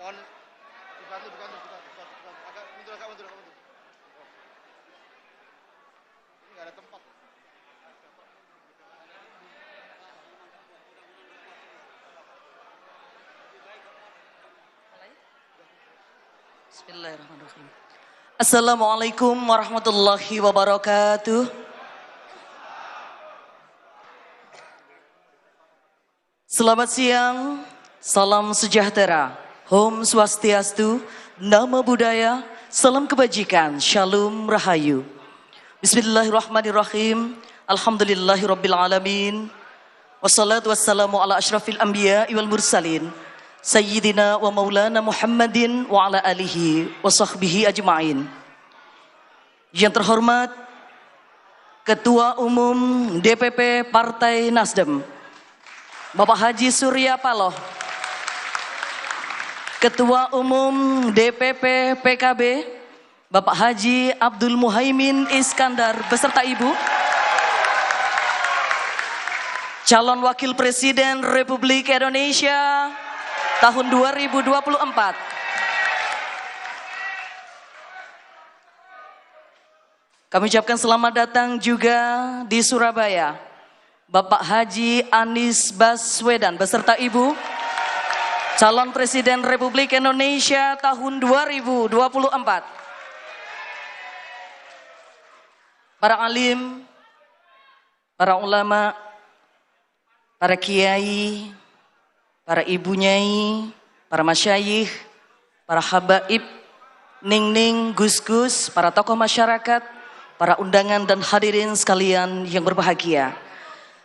Mohon dibantu. Agak mundur. Ini nggak ada tempat. Bismillahirrahmanirrahim. Assalamualaikum warahmatullahi wabarakatuh. Selamat siang, salam sejahtera, Om Swastiastu, Namo Buddhaya, salam kebajikan, Shalom Rahayu. Bismillahirrahmanirrahim. Alhamdulillahirabbil alamin. Wassalatu wassalamu ala asyrafil anbiya wal mursalin. Sayyidina wa maulana Muhammadin wa ala alihi wa sahbihi ajma'in. Yang terhormat Ketua Umum DPP Partai Nasdem, Bapak Haji Surya Paloh. Ketua Umum DPP PKB, Bapak Haji Abdul Muhaimin Iskandar beserta Ibu. Calon Wakil Presiden Republik Indonesia tahun 2024. Kami ucapkan selamat datang juga di Surabaya, Bapak Haji Anies Baswedan beserta Ibu, calon Presiden Republik Indonesia tahun 2024. Para alim, para ulama, para kiai, para ibu nyai, para masyayikh, para habaib, ning-ning, gus-gus, para tokoh masyarakat, para undangan dan hadirin sekalian yang berbahagia.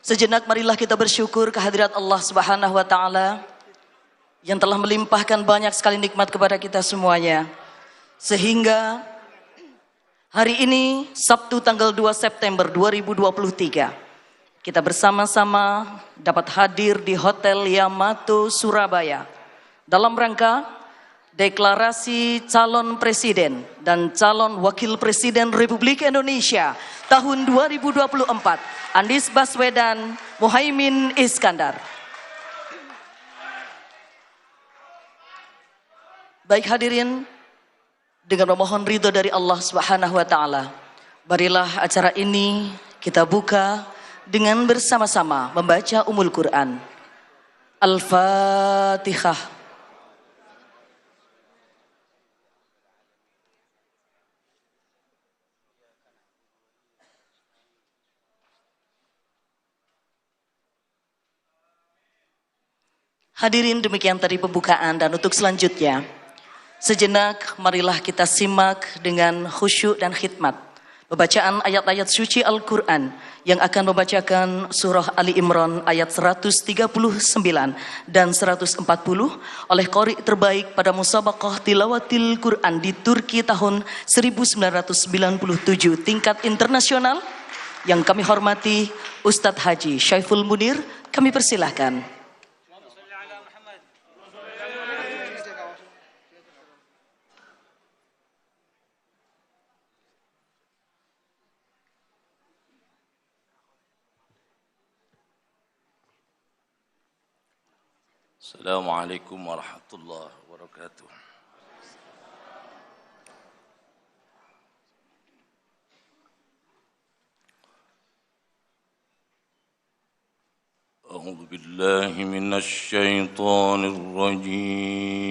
Sejenak marilah kita bersyukur kehadirat Allah Subhanahu wa taala yang telah melimpahkan banyak sekali nikmat kepada kita semuanya. Sehingga hari ini Sabtu tanggal 2 September 2023 kita bersama-sama dapat hadir di Hotel Yamato Surabaya dalam rangka deklarasi calon presiden dan calon wakil presiden Republik Indonesia tahun 2024 Anies Baswedan Muhaimin Iskandar. Baik hadirin, dengan memohon ridho dari Allah Subhanahu wa taala, marilah acara ini kita buka dengan bersama-sama membaca Ummul Quran. Al-Fatihah. Hadirin, demikian tadi pembukaan, dan untuk selanjutnya sejenak marilah kita simak dengan khusyuk dan khidmat pembacaan ayat-ayat suci Al-Quran yang akan membacakan surah Ali Imran ayat 139 dan 140 oleh qori terbaik pada musabaqah tilawatil Quran di Turki tahun 1997 tingkat internasional yang kami hormati Ustadz Haji Syaiful Munir. Kami persilahkan. Assalamualaikum warahmatullahi wabarakatuh. A'udzu billahi minasy syaithanir rajim.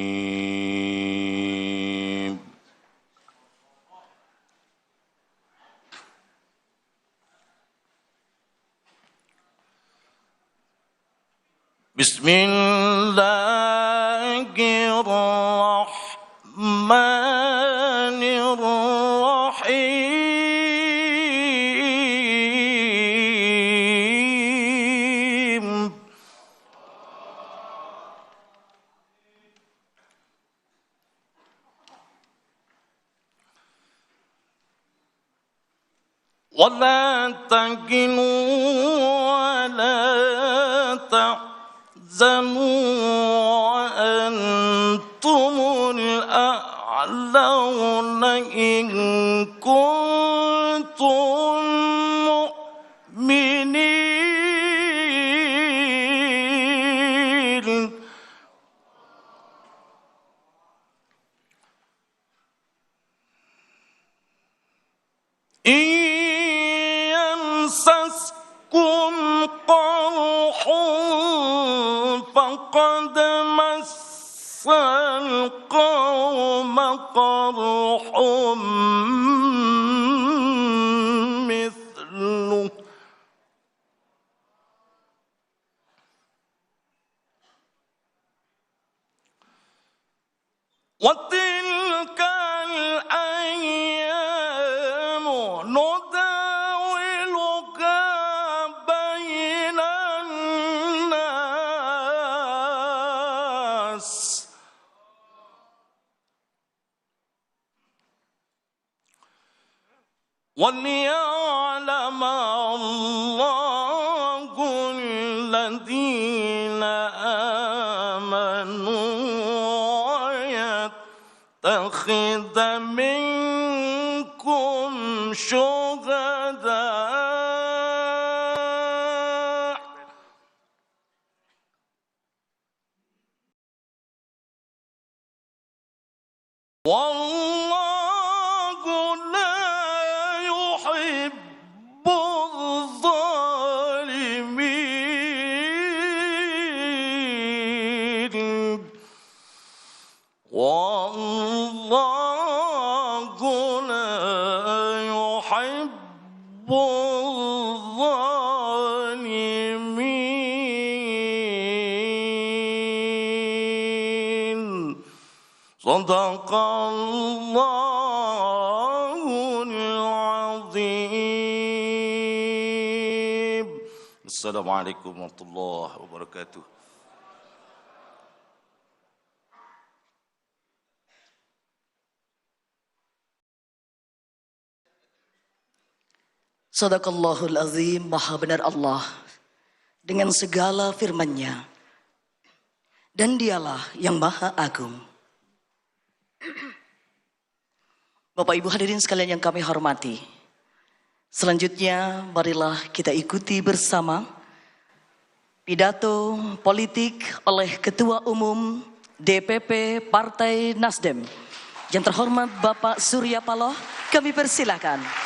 Bismillahirrahmanirrahim. ولا تهنوا ولا تحزنوا وأنتم الأعلون إن كنتم مؤمنين. فقد مس القوم قرح مثله وتلك الأيام نداولها بين الناس وليعلم الله الذين آمنوا ويتخذ منكم شهداء والله لا يحب الظالمين والله لا يحب الظالمين صدق الله العظيم. Assalamualaikum warahmatullahi wabarakatuh. Sadaqallahul azim, maha benar Allah dengan segala firman-Nya, dan Dialah yang maha agung. Bapak Ibu hadirin sekalian yang kami hormati, selanjutnya marilah kita ikuti bersama pidato politik oleh Ketua Umum DPP Partai Nasdem yang terhormat Bapak Surya Paloh. Kami persilakan.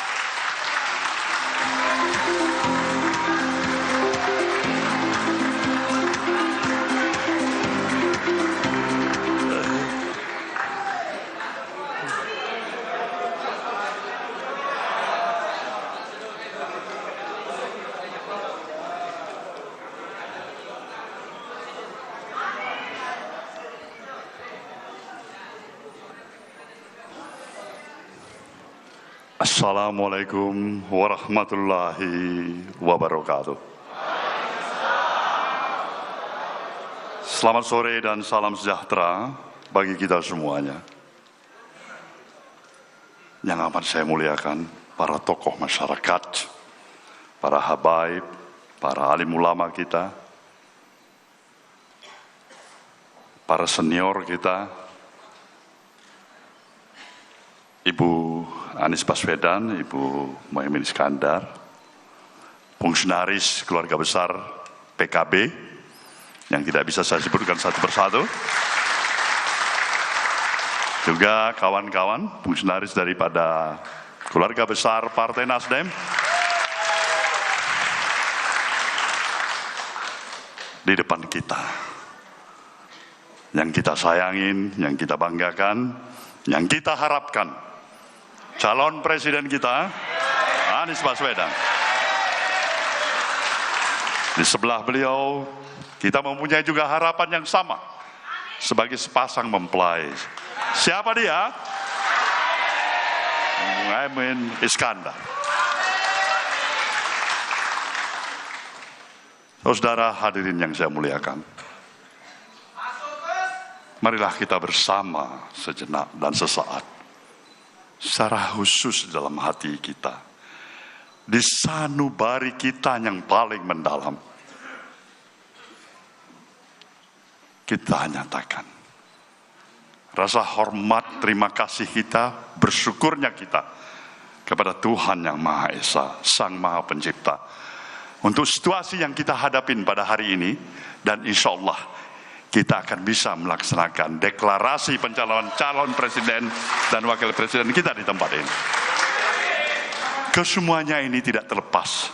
Assalamualaikum warahmatullahi wabarakatuh. Selamat sore dan salam sejahtera bagi kita semuanya. Yang amat saya muliakan para tokoh masyarakat, para habaib, para alim ulama kita, para senior kita, Ibu Anies Baswedan, Ibu Muhaimin Iskandar, fungsionaris keluarga besar PKB yang tidak bisa saya sebutkan satu persatu, juga kawan-kawan fungsionaris daripada keluarga besar Partai Nasdem, di depan kita, yang kita sayangin, yang kita banggakan, yang kita harapkan, calon presiden kita, Anies Baswedan. Di sebelah beliau, kita mempunyai juga harapan yang sama sebagai sepasang mempelai. Siapa dia? Muhaimin Iskandar. Saudara hadirin yang saya muliakan, marilah kita bersama sejenak dan sesaat, secara khusus dalam hati kita, di sanubari kita yang paling mendalam, kita nyatakan rasa hormat, terima kasih kita, bersyukurnya kita kepada Tuhan Yang Maha Esa, Sang Maha Pencipta, untuk situasi yang kita hadapin pada hari ini, dan insya Allah kita akan bisa melaksanakan deklarasi pencalonan calon presiden dan wakil presiden kita di tempat ini. Kesemuanya ini tidak terlepas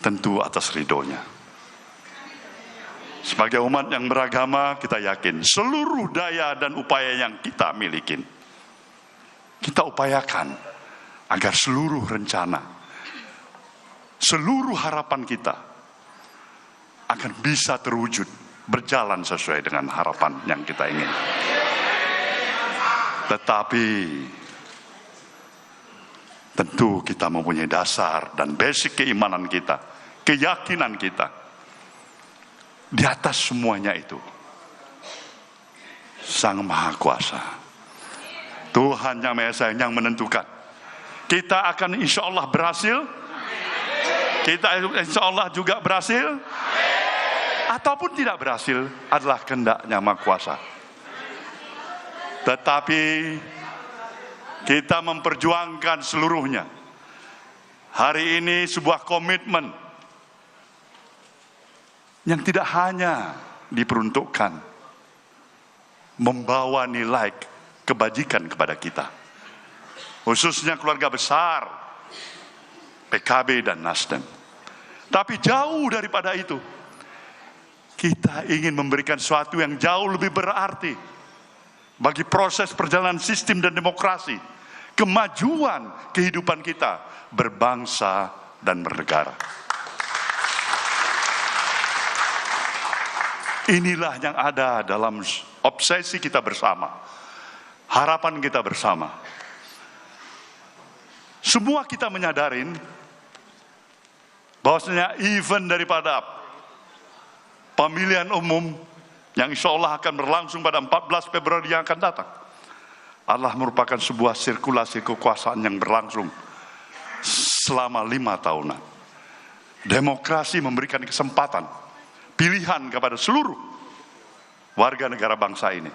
tentu atas ridhonya. Sebagai umat yang beragama, kita yakin seluruh daya dan upaya yang kita miliki, kita upayakan agar seluruh rencana, seluruh harapan kita akan bisa terwujud, berjalan sesuai dengan harapan yang kita ingin. Tetapi tentu kita mempunyai dasar dan basic keimanan kita, keyakinan kita. Di atas semuanya itu, Sang Maha Kuasa, Tuhan yang Maha Esa yang menentukan. Kita akan insya Allah berhasil. Kita insya Allah juga berhasil. Ataupun tidak berhasil adalah kehendaknya Maha Kuasa. Tetapi kita memperjuangkan seluruhnya. Hari ini sebuah komitmen yang tidak hanya diperuntukkan membawa nilai kebajikan kepada kita, khususnya keluarga besar PKB dan Nasdem. Tapi jauh daripada itu, kita ingin memberikan sesuatu yang jauh lebih berarti bagi proses perjalanan sistem dan demokrasi, kemajuan kehidupan kita berbangsa dan bernegara. Inilah yang ada dalam obsesi kita bersama, harapan kita bersama. Semua kita menyadarin bahwasanya event daripada pemilihan umum yang insya Allah akan berlangsung pada 14 Februari yang akan datang adalah merupakan sebuah sirkulasi kekuasaan yang berlangsung selama 5 tahunan. Demokrasi memberikan kesempatan, pilihan kepada seluruh warga negara bangsa ini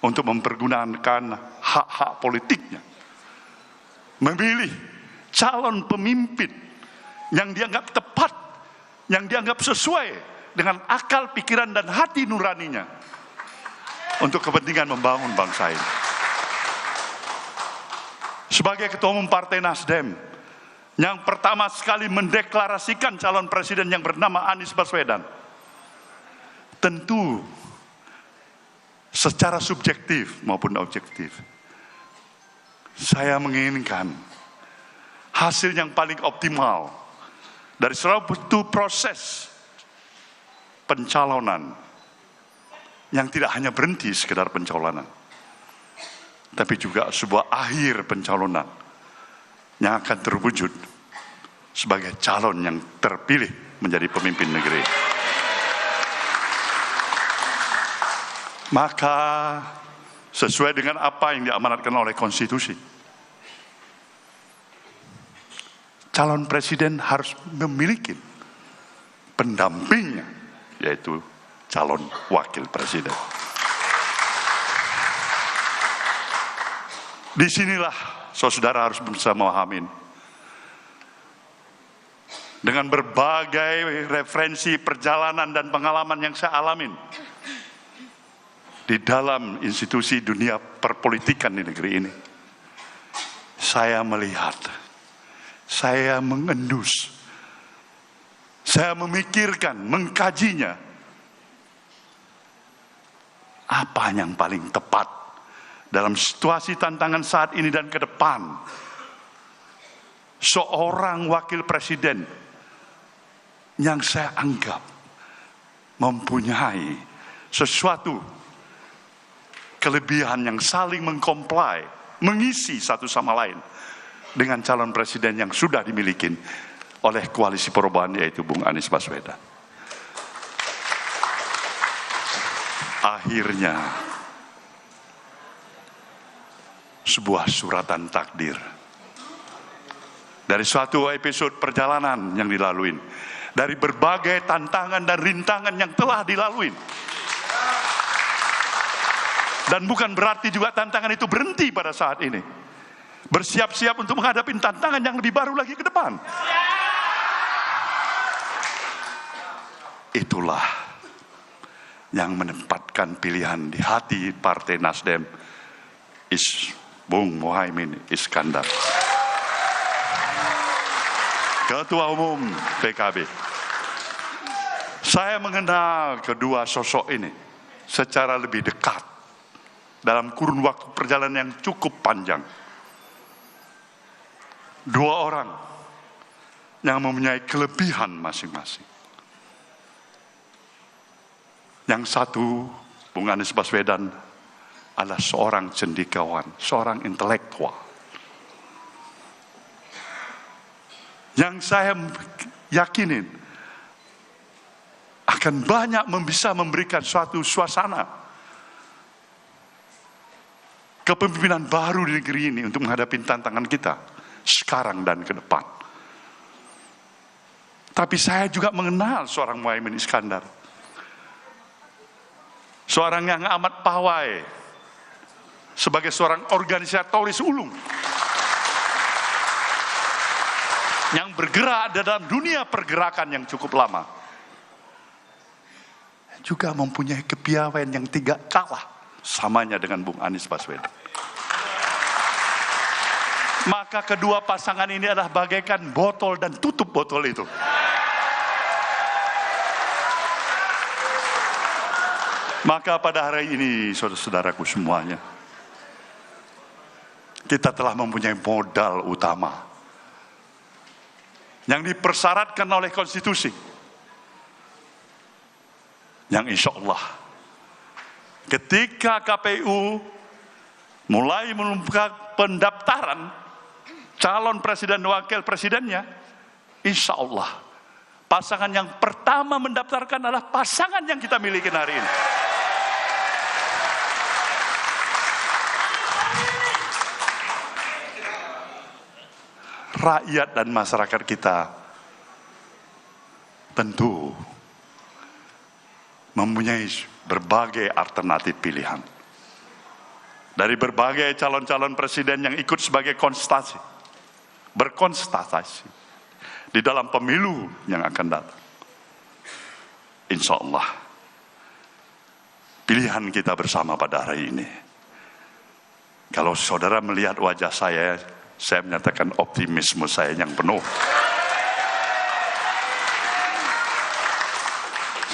untuk mempergunakan hak-hak politiknya, memilih calon pemimpin yang dianggap tepat, yang dianggap sesuai dengan akal, pikiran, dan hati nuraninya untuk kepentingan membangun bangsa ini. Sebagai Ketua Umum Partai Nasdem yang pertama sekali mendeklarasikan calon presiden yang bernama Anies Baswedan, tentu secara subjektif maupun objektif, saya menginginkan hasil yang paling optimal dari suatu proses pencalonan yang tidak hanya berhenti sekedar pencalonan, tapi juga sebuah akhir pencalonan yang akan terwujud sebagai calon yang terpilih menjadi pemimpin negeri. Maka sesuai dengan apa yang diamanatkan oleh konstitusi, calon presiden harus memiliki pendampingnya, yaitu calon wakil presiden. Disinilah saudara harus bisa memahami, dengan berbagai referensi perjalanan dan pengalaman yang saya alamin di dalam institusi dunia perpolitikan di negeri ini, saya melihat, saya mengendus, saya memikirkan, mengkajinya, apa yang paling tepat dalam situasi tantangan saat ini dan ke depan. Seorang wakil presiden yang saya anggap mempunyai sesuatu kelebihan yang saling mengkomplai, mengisi satu sama lain dengan calon presiden yang sudah dimiliki oleh koalisi perubahan, yaitu Bung Anies Baswedan. Akhirnya sebuah suratan takdir dari suatu episode perjalanan yang dilalui, dari berbagai tantangan dan rintangan yang telah dilalui. Dan bukan berarti juga tantangan itu berhenti pada saat ini. Bersiap-siap untuk menghadapi tantangan yang lebih baru lagi ke depan. Itulah yang menempatkan pilihan di hati Partai Nasdem, Bung Muhaimin Iskandar, Ketua Umum PKB. Saya mengenal kedua sosok ini secara lebih dekat dalam kurun waktu perjalanan yang cukup panjang. Dua orang yang mempunyai kelebihan masing-masing. Yang satu, Bung Anies Baswedan, adalah seorang cendekiawan, seorang intelektual. Yang saya yakinin akan banyak bisa memberikan suatu suasana kepemimpinan baru di negeri ini untuk menghadapi tantangan kita sekarang dan ke depan. Tapi saya juga mengenal seorang Muhaimin Iskandar, seorang yang amat pawai sebagai seorang organisatoris ulung yang bergerak dalam dunia pergerakan yang cukup lama, juga mempunyai kepiawaian yang tidak kalah samanya dengan Bung Anies Baswedan. Maka kedua pasangan ini adalah bagaikan botol dan tutup botol itu. Maka pada hari ini, saudara-saudaraku semuanya, kita telah mempunyai modal utama yang dipersyaratkan oleh konstitusi, yang insya Allah ketika KPU mulai membuka pendaftaran calon presiden dan wakil presidennya, insya Allah pasangan yang pertama mendaftarkan adalah pasangan yang kita miliki hari ini. Rakyat dan masyarakat kita tentu mempunyai berbagai alternatif pilihan. Dari berbagai calon-calon presiden yang ikut sebagai berkonstatasi di dalam pemilu yang akan datang. Insya Allah pilihan kita bersama pada hari ini. Kalau saudara melihat wajah saya menyatakan optimisme saya yang penuh.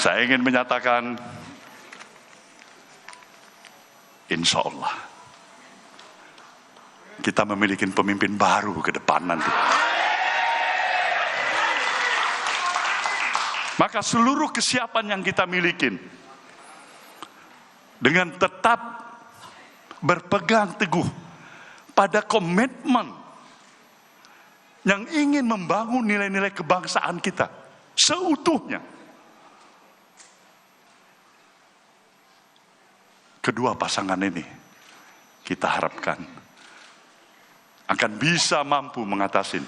Saya ingin menyatakan, insya Allah kita memiliki pemimpin baru ke depan nanti. Maka seluruh kesiapan yang kita miliki, dengan tetap berpegang teguh pada komitmen yang ingin membangun nilai-nilai kebangsaan kita seutuhnya, kedua pasangan ini kita harapkan akan bisa mampu mengatasi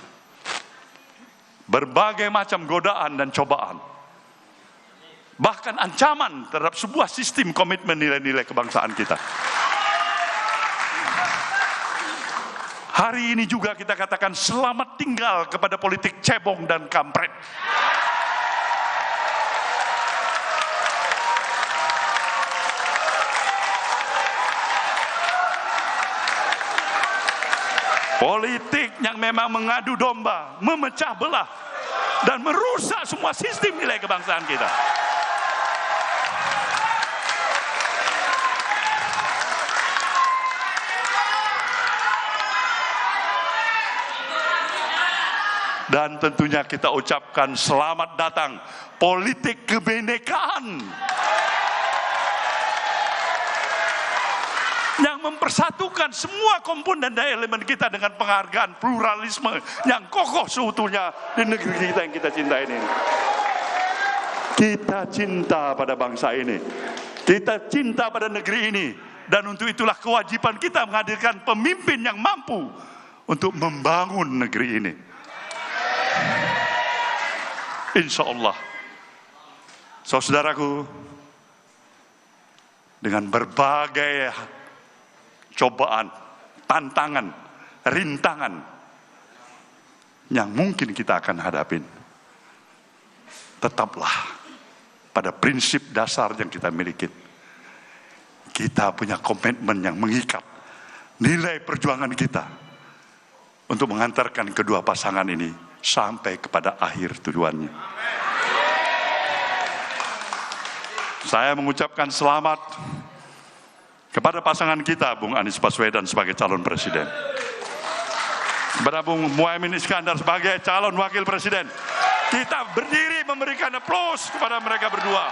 berbagai macam godaan dan cobaan, bahkan ancaman terhadap sebuah sistem komitmen nilai-nilai kebangsaan kita. Hari ini juga kita katakan selamat tinggal kepada politik cebong dan kampret. Politik yang memang mengadu domba, memecah belah, dan merusak semua sistem nilai kebangsaan kita. Dan tentunya kita ucapkan selamat datang politik kebinekaan yang mempersatukan semua komponen dan elemen kita dengan penghargaan pluralisme yang kokoh seutuhnya di negeri kita yang kita cintai ini. Kita cinta pada bangsa ini, kita cinta pada negeri ini, dan untuk itulah kewajiban kita menghadirkan pemimpin yang mampu untuk membangun negeri ini. Insya Allah, saudaraku, dengan berbagai cobaan, tantangan, rintangan yang mungkin kita akan hadapin, tetaplah pada prinsip dasar yang kita miliki. Kita punya komitmen yang mengikat nilai perjuangan kita untuk mengantarkan kedua pasangan ini sampai kepada akhir tujuannya. Saya mengucapkan selamat kepada pasangan kita, Bung Anies Baswedan sebagai calon presiden. Kepada Bung Muhaimin Iskandar sebagai calon wakil presiden. Kita berdiri memberikan aplaus kepada mereka berdua.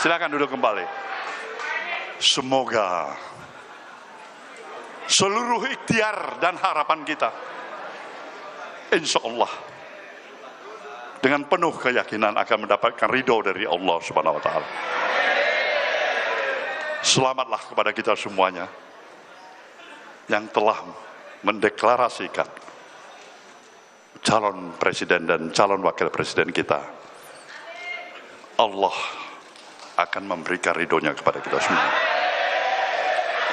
Silakan duduk kembali. Semoga seluruh ikhtiar dan harapan kita, insya Allah, dengan penuh keyakinan akan mendapatkan ridho dari Allah Subhanahu wa Ta'ala. Selamatlah kepada kita semuanya yang telah mendeklarasikan calon presiden dan calon wakil presiden kita. Allah akan memberikan ridhonya kepada kita semua.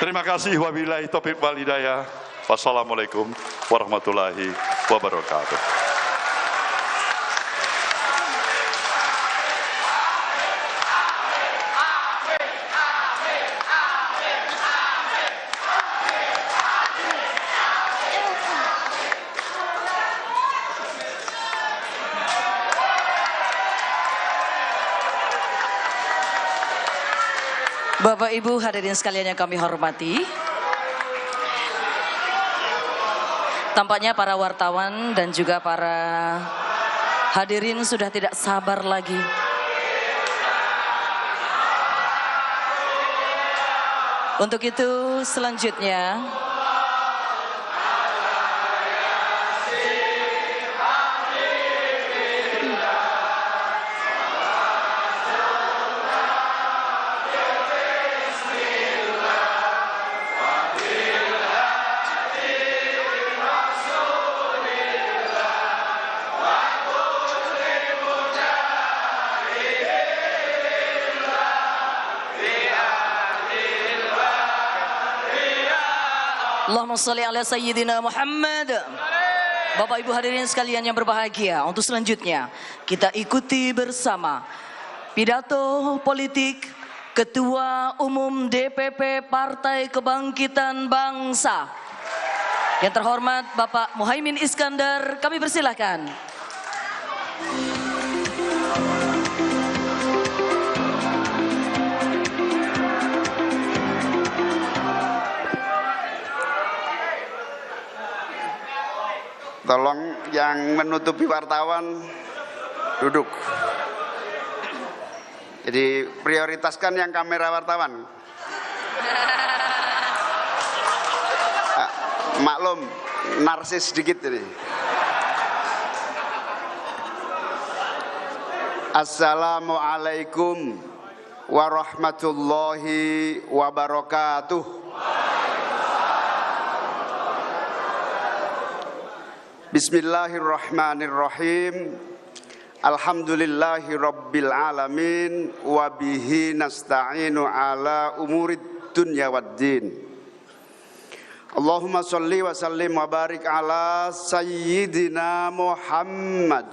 Terima kasih. Wabillahi taufiq wal hidayah. Wassalamualaikum warahmatullahi wabarakatuh. Bapak Ibu hadirin sekalian yang kami hormati, tampaknya para wartawan dan juga para hadirin sudah tidak sabar lagi untuk itu selanjutnya Allahumma sholli ala sayyidina Muhammad. Bapak Ibu hadirin sekalian yang berbahagia, untuk selanjutnya kita ikuti bersama pidato politik Ketua Umum DPP Partai Kebangkitan Bangsa yang terhormat Bapak Muhaimin Iskandar. Kami persilahkan. Tolong yang menutupi wartawan duduk. Jadi prioritaskan yang kamera wartawan. Maklum, narsis sedikit ini. Assalamualaikum warahmatullahi wabarakatuh. Bismillahirrahmanirrahim. Alhamdulillahi rabbil alamin. Wabihi nasta'inu ala umurid dunya waddin. Allahumma salli wa sallim wa barik ala sayyidina Muhammad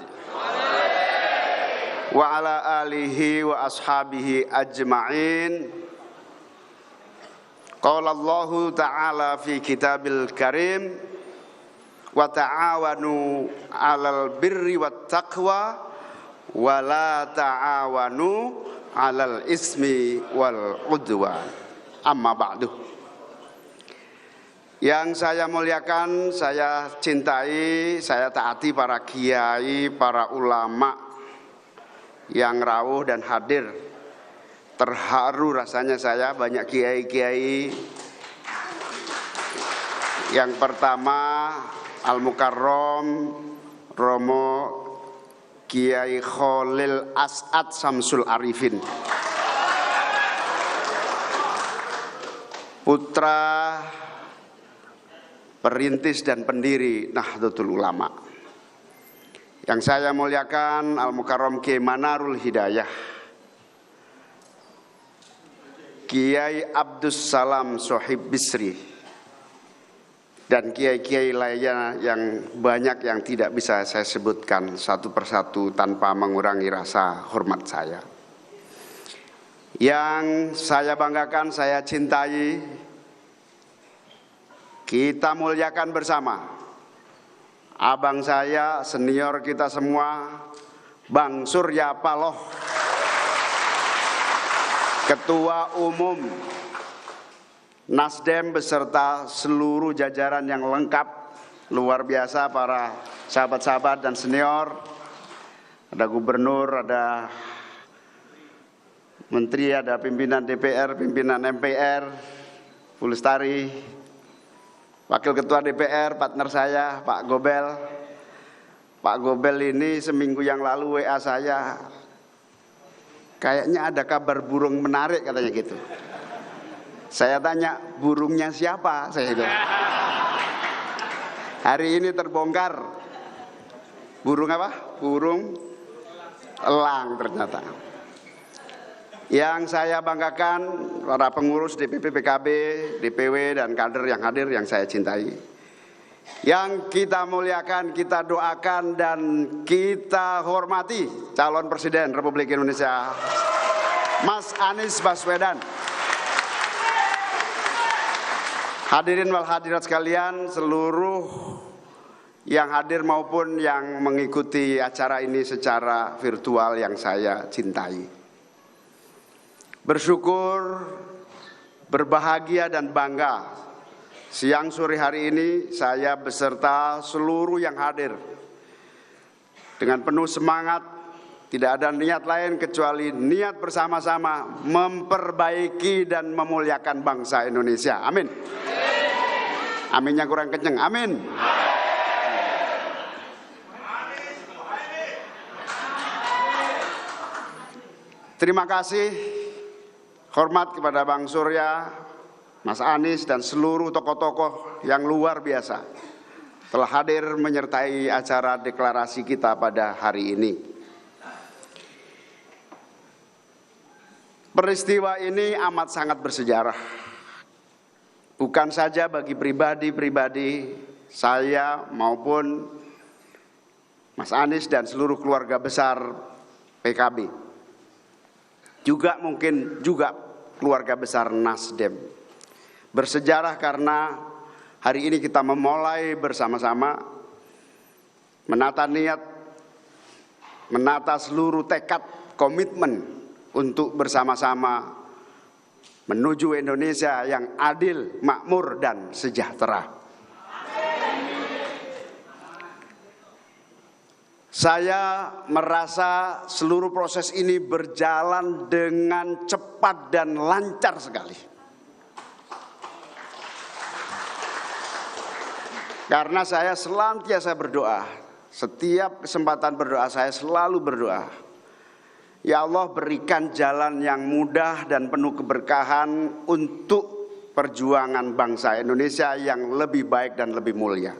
wa ala alihi wa ashabihi ajma'in. Qala Allahu ta'ala fi kitabil karim, wa ta'awanu 'alal birri wat taqwa wa la ta'awanu 'alal ismi wal 'udwan. Amma ba'du. Yang saya muliakan, saya cintai, saya taati para kiai, para ulama yang rawuh dan hadir. Terharu rasanya saya, banyak kiai-kiai. Yang pertama Al-Mukarram Romo Kiai Khalil As'ad Samsul Arifin, putra perintis dan pendiri Nahdlatul Ulama. Yang saya muliakan Al-Mukarram Kiai Manarul Hidayah, Kiai Abdus Salam Sohib Bisri, dan kiai-kiai lainnya yang banyak yang tidak bisa saya sebutkan satu persatu tanpa mengurangi rasa hormat saya. Yang saya banggakan, saya cintai, kita muliakan bersama. Abang saya, senior kita semua, Bang Surya Paloh, Ketua Umum Nasdem beserta seluruh jajaran yang lengkap, luar biasa para sahabat-sahabat dan senior. Ada gubernur, ada menteri, ada pimpinan DPR, pimpinan MPR, Bu Lestari, wakil ketua DPR, partner saya, Pak Gobel. Pak Gobel ini seminggu yang lalu WA saya, kayaknya ada kabar burung menarik katanya gitu. Saya tanya, burungnya siapa? Saya bilang. Hari ini terbongkar. Burung apa? Burung elang ternyata. Yang saya banggakan, para pengurus DPP PKB, DPW, dan kader yang hadir yang saya cintai. Yang kita muliakan, kita doakan, dan kita hormati calon Presiden Republik Indonesia, Mas Anies Baswedan. Hadirin wal hadirat sekalian, seluruh yang hadir maupun yang mengikuti acara ini secara virtual yang saya cintai. Bersyukur, berbahagia dan bangga, siang sore hari ini saya beserta seluruh yang hadir dengan penuh semangat. Tidak ada niat lain kecuali niat bersama-sama memperbaiki dan memuliakan bangsa Indonesia. Amin. Aminnya kurang kenceng. Amin. Terima kasih, hormat kepada Bang Surya, Mas Anies, dan seluruh tokoh-tokoh yang luar biasa telah hadir menyertai acara deklarasi kita pada hari ini. Peristiwa ini amat sangat bersejarah. Bukan saja bagi pribadi-pribadi saya maupun Mas Anies dan seluruh keluarga besar PKB. Juga mungkin juga keluarga besar Nasdem. Bersejarah karena hari ini kita memulai bersama-sama menata niat, menata seluruh tekad, komitmen untuk bersama-sama menuju Indonesia yang adil, makmur, dan sejahtera. Saya merasa seluruh proses ini berjalan dengan cepat dan lancar sekali. Karena saya senantiasa berdoa, setiap kesempatan berdoa saya selalu berdoa, ya Allah, berikan jalan yang mudah dan penuh keberkahan untuk perjuangan bangsa Indonesia yang lebih baik dan lebih mulia.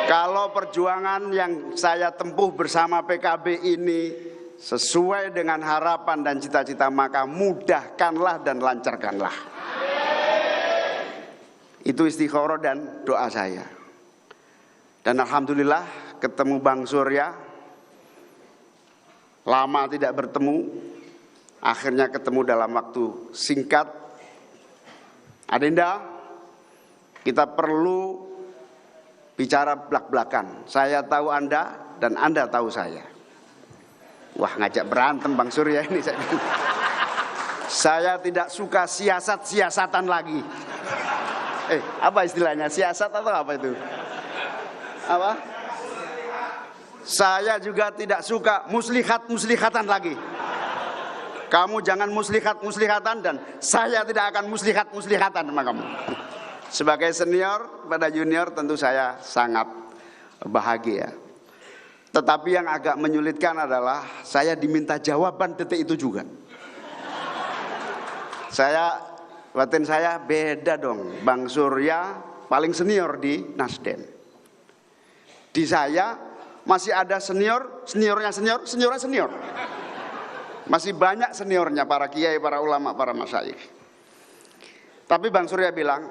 Kalau perjuangan yang saya tempuh bersama PKB ini sesuai dengan harapan dan cita-cita, maka mudahkanlah dan lancarkanlah. Itu istikharah dan doa saya. Dan alhamdulillah ketemu Bang Surya. Lama tidak bertemu, akhirnya ketemu dalam waktu singkat. Adinda, kita perlu bicara belak-belakan. Saya tahu Anda dan Anda tahu saya. Wah, ngajak berantem Bang Surya ini. Saya tidak suka siasat-siasatan lagi. Apa istilahnya? Siasat atau apa itu? Apa? Saya juga tidak suka muslihat-muslihatan lagi. Kamu jangan muslihat-muslihatan dan saya tidak akan muslihat-muslihatan sama kamu. Sebagai senior pada junior tentu saya sangat bahagia. Tetapi yang agak menyulitkan adalah saya diminta jawaban detik itu juga. Batin saya beda dong. Bang Surya paling senior di Nasdem. Di saya masih ada seniornya senior. Masih banyak seniornya, para kiai, para ulama, para masyayikh. Tapi Bang Surya bilang,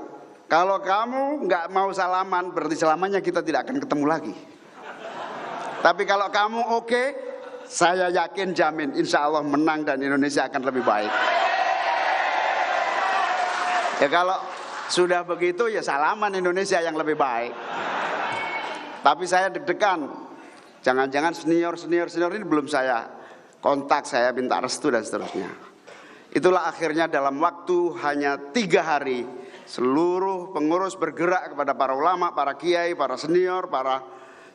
Kalau kamu nggak mau salaman, berarti selamanya kita tidak akan ketemu lagi. Tapi kalau kamu oke, saya yakin jamin insya Allah menang dan Indonesia akan lebih baik. Ya kalau sudah begitu ya salaman Indonesia yang lebih baik. Tapi saya deg-degan, jangan-jangan senior ini belum saya kontak, saya minta restu dan seterusnya. Itulah akhirnya dalam waktu hanya 3 hari seluruh pengurus bergerak kepada para ulama, para kiai, para senior, para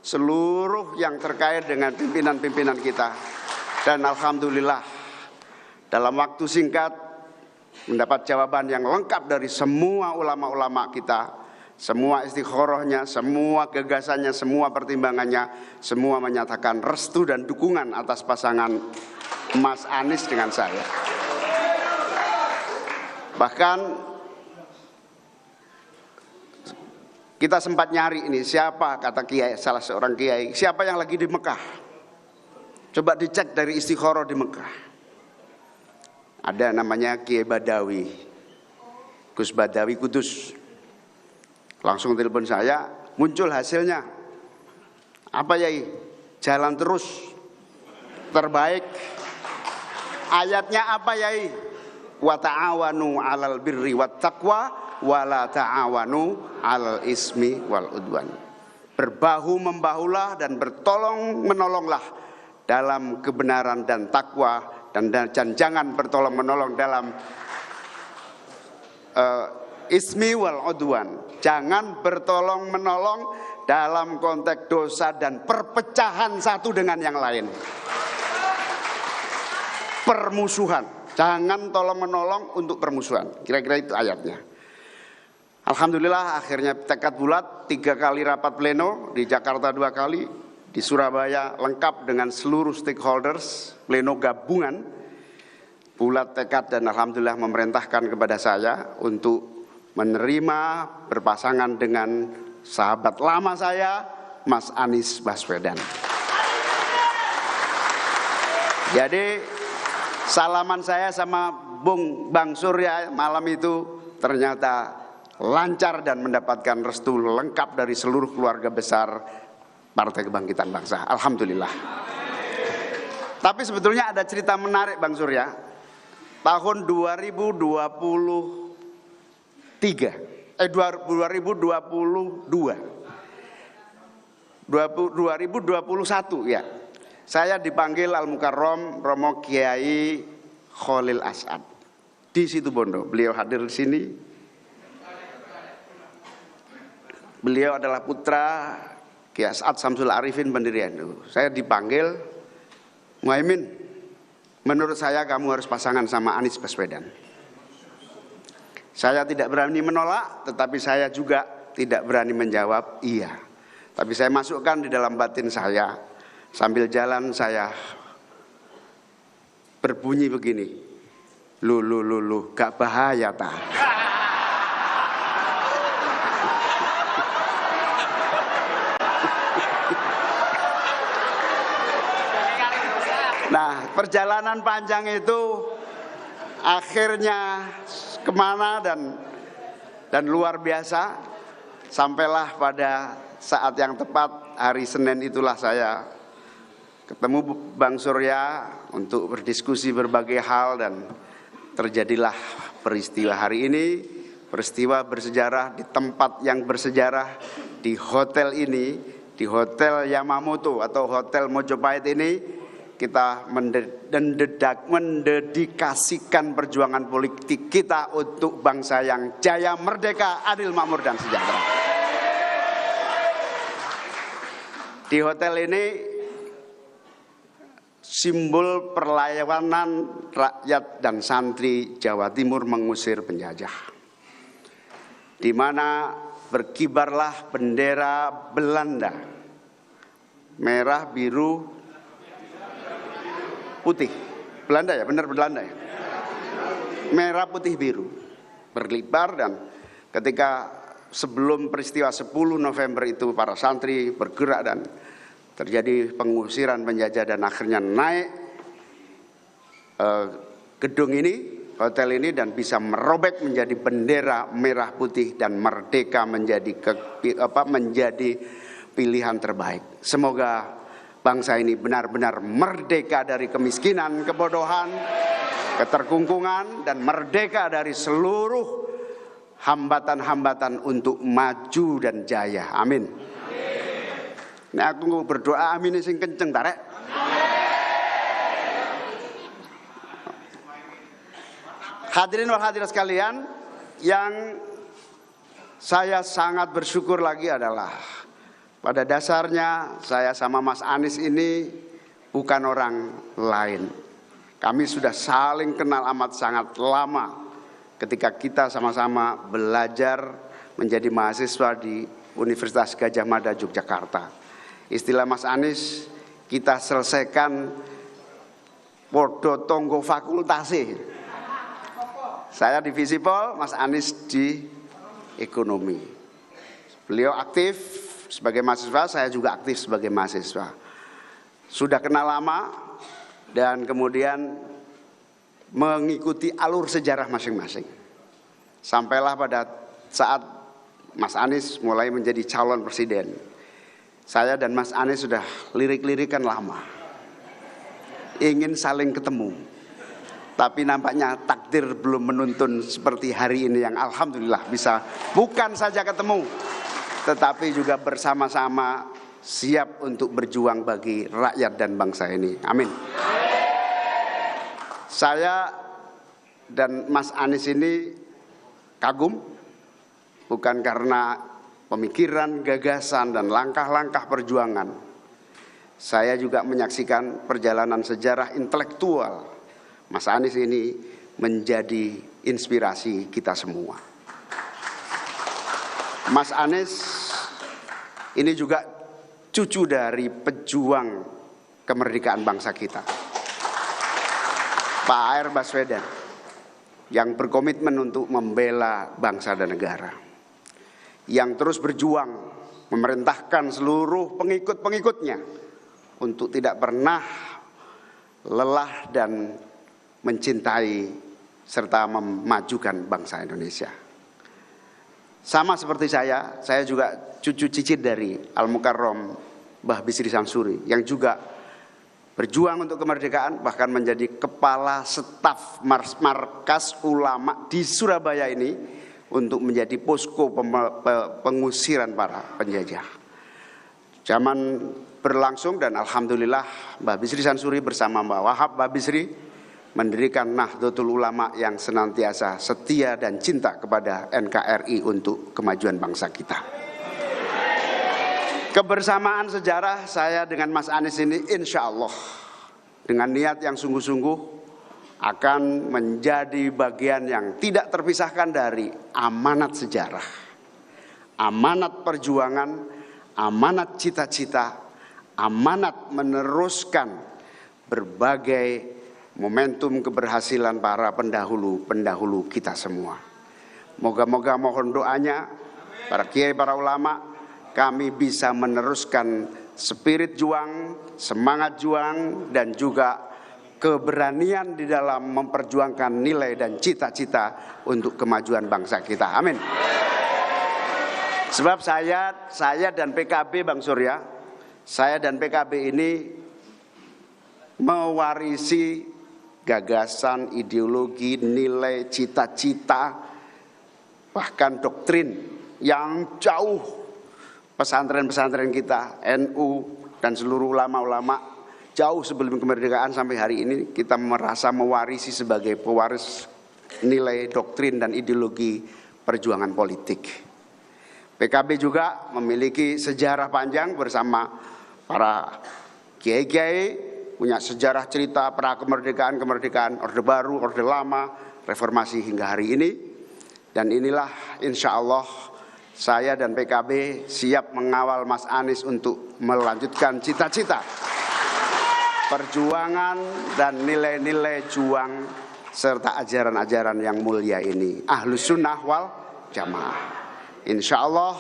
seluruh yang terkait dengan pimpinan-pimpinan kita. Dan alhamdulillah dalam waktu singkat mendapat jawaban yang lengkap dari semua ulama-ulama kita, semua istikharahnya, semua gagasannya, semua pertimbangannya, semua menyatakan restu dan dukungan atas pasangan Mas Anies dengan saya. Bahkan kita sempat nyari ini siapa, kata kiai, salah seorang kiai, siapa yang lagi di Mekah. Coba dicek dari istikharah di Mekah. Ada namanya Kiai Badawi, Gus Badawi Kudus. Langsung telepon saya, muncul hasilnya. Apa Yai? Jalan terus, terbaik. Ayatnya apa Yai? Wa ta'awanu 'alal birri wat taqwa wala ta'awanu 'alal ismi wal udwan. Berbahu membahulah dan bertolong menolonglah dalam kebenaran dan takwa, dan jangan bertolong menolong dalam ismi wal udwan. Jangan bertolong menolong dalam konteks dosa dan perpecahan satu dengan yang lain. Permusuhan. Jangan tolong menolong untuk permusuhan. Kira-kira itu ayatnya. Alhamdulillah akhirnya tekad bulat, 3 kali rapat pleno, di Jakarta 2 kali, di Surabaya lengkap dengan seluruh stakeholders, pleno gabungan, bulat tekad dan alhamdulillah memerintahkan kepada saya untuk menerima berpasangan dengan sahabat lama saya, Mas Anies Baswedan. Jadi salaman saya sama Bang Surya malam itu ternyata lancar dan mendapatkan restu lengkap dari seluruh keluarga besar Partai Kebangkitan Bangsa. Alhamdulillah. Tapi sebetulnya ada cerita menarik Bang Surya. Tahun 2021 ya. Saya dipanggil Al-Mukarrom Romo Kiai Khalil As'ad di Situbondo. Beliau hadir di sini. Beliau adalah putra Kiai As'ad Samsul Arifin pendiri NU. Saya dipanggil, Muhaimin, menurut saya kamu harus pasangan sama Anies Baswedan. Saya tidak berani menolak, tetapi saya juga tidak berani menjawab iya. Tapi saya masukkan di dalam batin saya, sambil jalan saya berbunyi begini, lu, gak bahaya tak? Nah, perjalanan panjang itu akhirnya kemana dan luar biasa. Sampailah pada saat yang tepat, hari Senin itulah saya ketemu Bang Surya untuk berdiskusi berbagai hal dan terjadilah peristiwa hari ini. Peristiwa bersejarah di tempat yang bersejarah, di hotel ini, di Hotel Yamamoto atau Hotel Mojopahit ini. Kita mendedikasikan perjuangan politik kita untuk bangsa yang jaya, merdeka, adil, makmur, dan sejahtera. Di hotel ini simbol perlawanan rakyat dan santri Jawa Timur mengusir penjajah, di mana berkibarlah bendera Belanda, merah, biru, putih. Belanda ya, benar Belanda ya. Merah, putih, biru berkibar. Dan ketika sebelum peristiwa 10 November itu para santri bergerak dan terjadi pengusiran penjajah dan akhirnya naik gedung ini, hotel ini dan bisa merobek menjadi bendera merah putih dan merdeka menjadi menjadi pilihan terbaik. Semoga bangsa ini benar-benar merdeka dari kemiskinan, kebodohan, keterkungkungan, dan merdeka dari seluruh hambatan-hambatan untuk maju dan jaya. Amin. Nah, aku berdoa amin sing kenceng tarek. Hadirin wal hadirat sekalian, yang saya sangat bersyukur lagi adalah pada dasarnya saya sama Mas Anies ini bukan orang lain. Kami sudah saling kenal amat sangat lama ketika kita sama-sama belajar menjadi mahasiswa di Universitas Gadjah Mada Yogyakarta. Istilah Mas Anies, kita selesaikan podo tonggo fakultasi. Saya di Visipol, Mas Anies di ekonomi. Beliau aktif sebagai mahasiswa, saya juga aktif sebagai mahasiswa. Sudah kenal lama dan kemudian mengikuti alur sejarah masing-masing. Sampailah pada saat Mas Anies mulai menjadi calon presiden. Saya dan Mas Anies sudah lirik-lirikan lama. Ingin saling ketemu. Tapi nampaknya takdir belum menuntun seperti hari ini yang alhamdulillah bisa bukan saja ketemu, tetapi juga bersama-sama siap untuk berjuang bagi rakyat dan bangsa ini. Amin. Saya dan Mas Anies ini kagum, bukan karena pemikiran, gagasan, dan langkah-langkah perjuangan. Saya juga menyaksikan perjalanan sejarah intelektual Mas Anies ini menjadi inspirasi kita semua. Mas Anies ini juga cucu dari pejuang kemerdekaan bangsa kita, Pak A.R. Baswedan, yang berkomitmen untuk membela bangsa dan negara, yang terus berjuang memerintahkan seluruh pengikut-pengikutnya untuk tidak pernah lelah dan mencintai serta memajukan bangsa Indonesia. Sama seperti saya juga cucu cicit dari Al-Mukarram Mbah Bisri Samsuri yang juga berjuang untuk kemerdekaan, bahkan menjadi kepala staf markas ulama di Surabaya ini untuk menjadi posko pengusiran para penjajah. Zaman berlangsung dan alhamdulillah Mbah Bisri Samsuri bersama Mbah Wahab Mbah Bisri mendirikan Nahdlatul Ulama yang senantiasa setia dan cinta kepada NKRI untuk kemajuan bangsa kita. Kebersamaan sejarah saya dengan Mas Anies ini insya Allah dengan niat yang sungguh-sungguh akan menjadi bagian yang tidak terpisahkan dari amanat sejarah, amanat perjuangan, amanat cita-cita, amanat meneruskan berbagai momentum keberhasilan para pendahulu kita semua. Moga-moga mohon doanya para kiai, para ulama, kami bisa meneruskan spirit juang, semangat juang, dan juga keberanian di dalam memperjuangkan nilai dan cita-cita untuk kemajuan bangsa kita. Amin. Sebab saya dan PKB, Bang Surya, saya dan PKB ini mewarisi gagasan, ideologi, nilai, cita-cita, bahkan doktrin yang jauh pesantren-pesantren kita, NU dan seluruh ulama-ulama jauh sebelum kemerdekaan sampai hari ini kita merasa mewarisi sebagai pewaris nilai, doktrin dan ideologi perjuangan politik. PKB juga memiliki sejarah panjang bersama para kiai-kiai, punya sejarah cerita pra kemerdekaan, Orde Baru, Orde Lama, Reformasi hingga hari ini. Dan inilah insya Allah saya dan PKB siap mengawal Mas Anies untuk melanjutkan cita-cita, perjuangan dan nilai-nilai juang serta ajaran-ajaran yang mulia ini. Ahlus Sunnah wal Jamaah insya Allah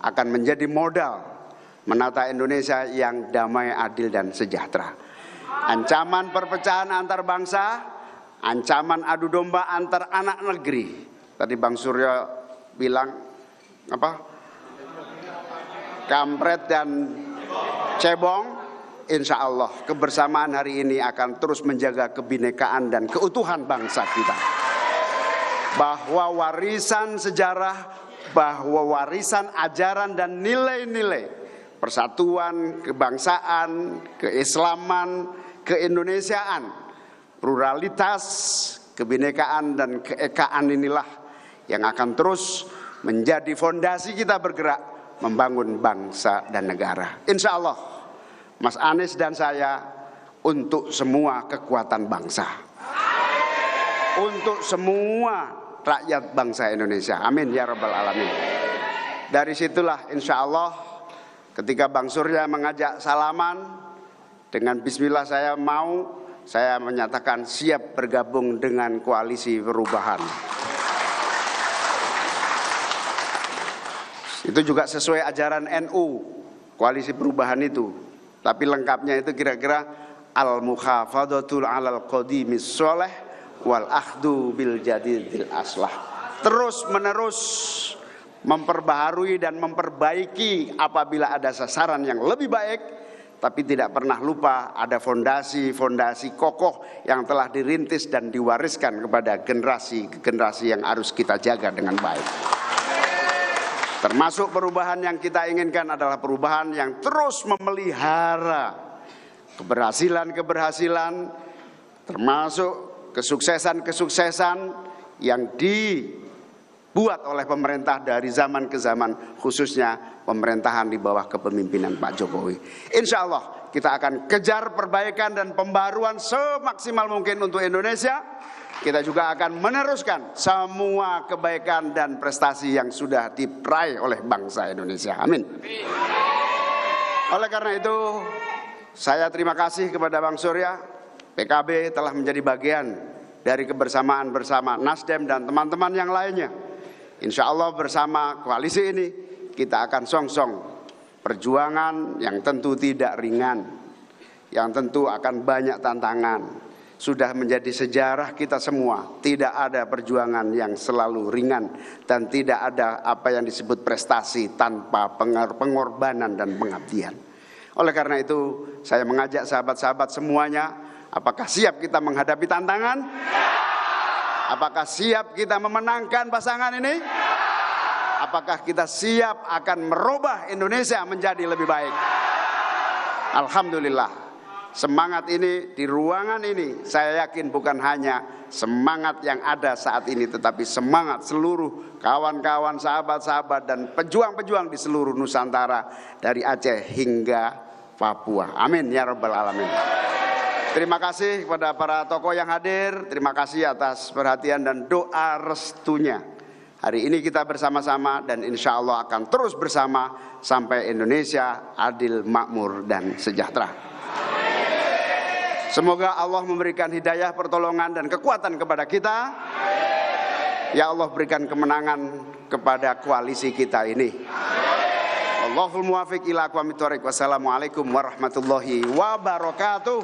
akan menjadi modal menata Indonesia yang damai, adil dan sejahtera. Ancaman perpecahan antar bangsa ancaman adu domba antar anak negeri. Tadi Bang Surya bilang apa? Kampret dan cebong. Insya Allah kebersamaan hari ini akan terus menjaga kebinekaan dan keutuhan bangsa kita. Bahwa warisan sejarah, bahwa warisan ajaran dan nilai-nilai persatuan, kebangsaan, keislaman, keindonesiaan, pluralitas, kebinekaan dan keekaan inilah yang akan terus menjadi fondasi kita bergerak membangun bangsa dan negara. Insya Allah Mas Anies dan saya untuk semua kekuatan bangsa, untuk semua rakyat bangsa Indonesia. Amin ya rabbal alamin. Dari situlah insya Allah ketika Bang Surya mengajak salaman, dengan bismillah saya menyatakan siap bergabung dengan koalisi perubahan. Itu juga sesuai ajaran NU, koalisi perubahan itu. Tapi lengkapnya itu kira-kira al-mukhafadatul alal qadimis sholeh wal akhdu bil jadidil aslah. Terus menerus memperbaharui dan memperbaiki apabila ada sasaran yang lebih baik, tapi tidak pernah lupa ada fondasi-fondasi kokoh yang telah dirintis dan diwariskan kepada generasi-generasi yang harus kita jaga dengan baik. Termasuk perubahan yang kita inginkan adalah perubahan yang terus memelihara keberhasilan-keberhasilan, termasuk kesuksesan-kesuksesan yang dibuat oleh pemerintah dari zaman ke zaman, khususnya pemerintahan di bawah kepemimpinan Pak Jokowi. Insya Allah kita akan kejar perbaikan dan pembaruan semaksimal mungkin untuk Indonesia. Kita juga akan meneruskan semua kebaikan dan prestasi yang sudah diraih oleh bangsa Indonesia. Amin. Oleh karena itu, saya terima kasih kepada Bang Surya. PKB telah menjadi bagian dari kebersamaan bersama Nasdem dan teman-teman yang lainnya. Insya Allah bersama koalisi ini kita akan songsong perjuangan yang tentu tidak ringan, yang tentu akan banyak tantangan. Sudah menjadi sejarah kita semua, tidak ada perjuangan yang selalu ringan dan tidak ada apa yang disebut prestasi tanpa pengorbanan dan pengabdian. Oleh karena itu, saya mengajak sahabat-sahabat semuanya, apakah siap kita menghadapi tantangan? Apakah siap kita memenangkan pasangan ini? Apakah kita siap akan merubah Indonesia menjadi lebih baik? Alhamdulillah. Semangat ini di ruangan ini saya yakin bukan hanya semangat yang ada saat ini, tetapi semangat seluruh kawan-kawan, sahabat-sahabat dan pejuang-pejuang di seluruh Nusantara dari Aceh hingga Papua. Amin ya rabbal alamin. Terima kasih kepada para tokoh yang hadir. Terima kasih atas perhatian dan doa restunya. Hari ini kita bersama-sama dan insya Allah akan terus bersama sampai Indonesia adil, makmur dan sejahtera. Semoga Allah memberikan hidayah, pertolongan dan kekuatan kepada kita. Ya Allah, berikan kemenangan kepada koalisi kita ini. Allahul muwafiq ila aqwamit thoriq. Wassalamualaikum warahmatullahi wabarakatuh.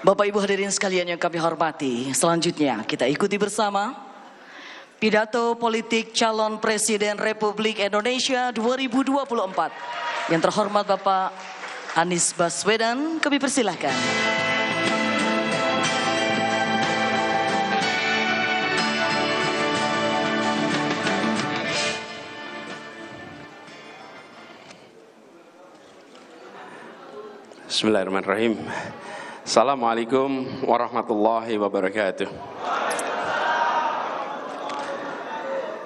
Bapak Ibu hadirin sekalian yang kami hormati, selanjutnya kita ikuti bersama pidato politik calon Presiden Republik Indonesia 2024. Yang terhormat Bapak Anies Baswedan, kami persilahkan. Bismillahirrahmanirrahim. Assalamualaikum warahmatullahi wabarakatuh.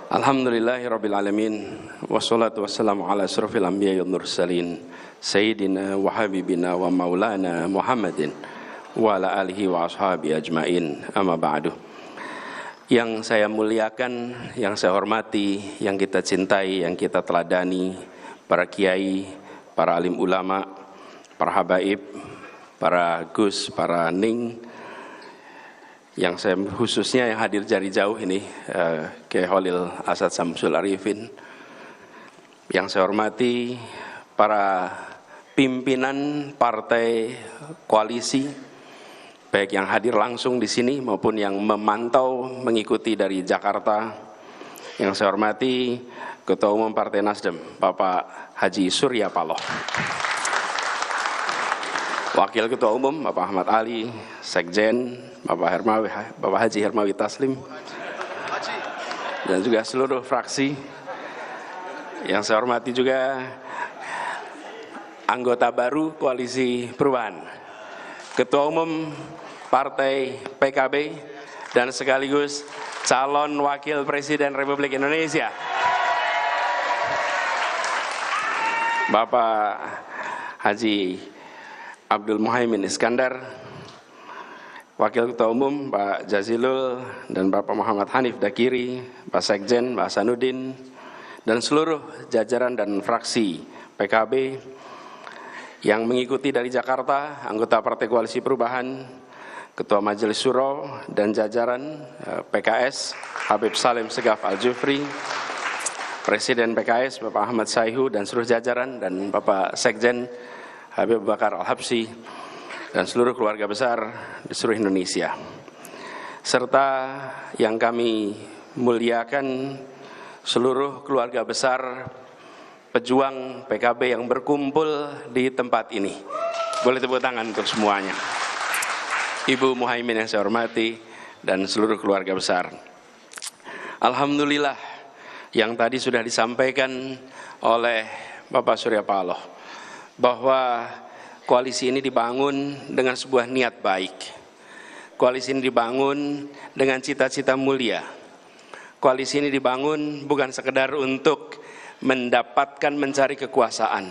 Alhamdulillahirabbil alamin wassalatu wassalamu ala asrofil anbiya'i wal mursalin sayyidina wa habibina wa maulana Muhammadin wa ala alihi wa ashabi ajmain, amma ba'du. Yang saya muliakan, yang saya hormati, yang kita cintai, yang kita teladani, para kiai, para alim ulama, para habaib, para Gus, para Ning, yang saya khususnya yang hadir dari jauh ini, Kiai Holil Asad Samsul Arifin, yang saya hormati para pimpinan partai koalisi, baik yang hadir langsung di sini maupun yang memantau mengikuti dari Jakarta. Yang saya hormati Ketua Umum Partai Nasdem, Bapak Haji Surya Paloh, Wakil Ketua Umum Bapak Ahmad Ali, Sekjen Bapak Haji Hermawi Taslim, dan juga seluruh fraksi. Yang saya hormati juga anggota baru Koalisi Perubahan, Ketua Umum Partai PKB, dan sekaligus calon Wakil Presiden Republik Indonesia, Bapak Haji Abdul Muhaimin Iskandar, Wakil Ketua Umum Pak Jazilul, dan Bapak Muhammad Hanif Dakiri, Pak Sekjen, Pak Hasanuddin, dan seluruh jajaran dan fraksi PKB yang mengikuti dari Jakarta, anggota Partai Koalisi Perubahan, Ketua Majelis Syuro dan jajaran PKS Habib Salim Segaf Al-Jufri, Presiden PKS Bapak Ahmad Saihu dan seluruh jajaran, dan Bapak Sekjen Habib Bakar Al-Habsyi, dan seluruh keluarga besar di seluruh Indonesia, serta yang kami muliakan seluruh keluarga besar pejuang PKB yang berkumpul di tempat ini. Boleh tepuk tangan untuk semuanya. Ibu Muhaimin yang saya hormati dan seluruh keluarga besar. Alhamdulillah yang tadi sudah disampaikan oleh Bapak Surya Paloh bahwa koalisi ini dibangun dengan sebuah niat baik. Koalisi ini dibangun dengan cita-cita mulia. Koalisi ini dibangun bukan sekedar untuk mendapatkan mencari kekuasaan.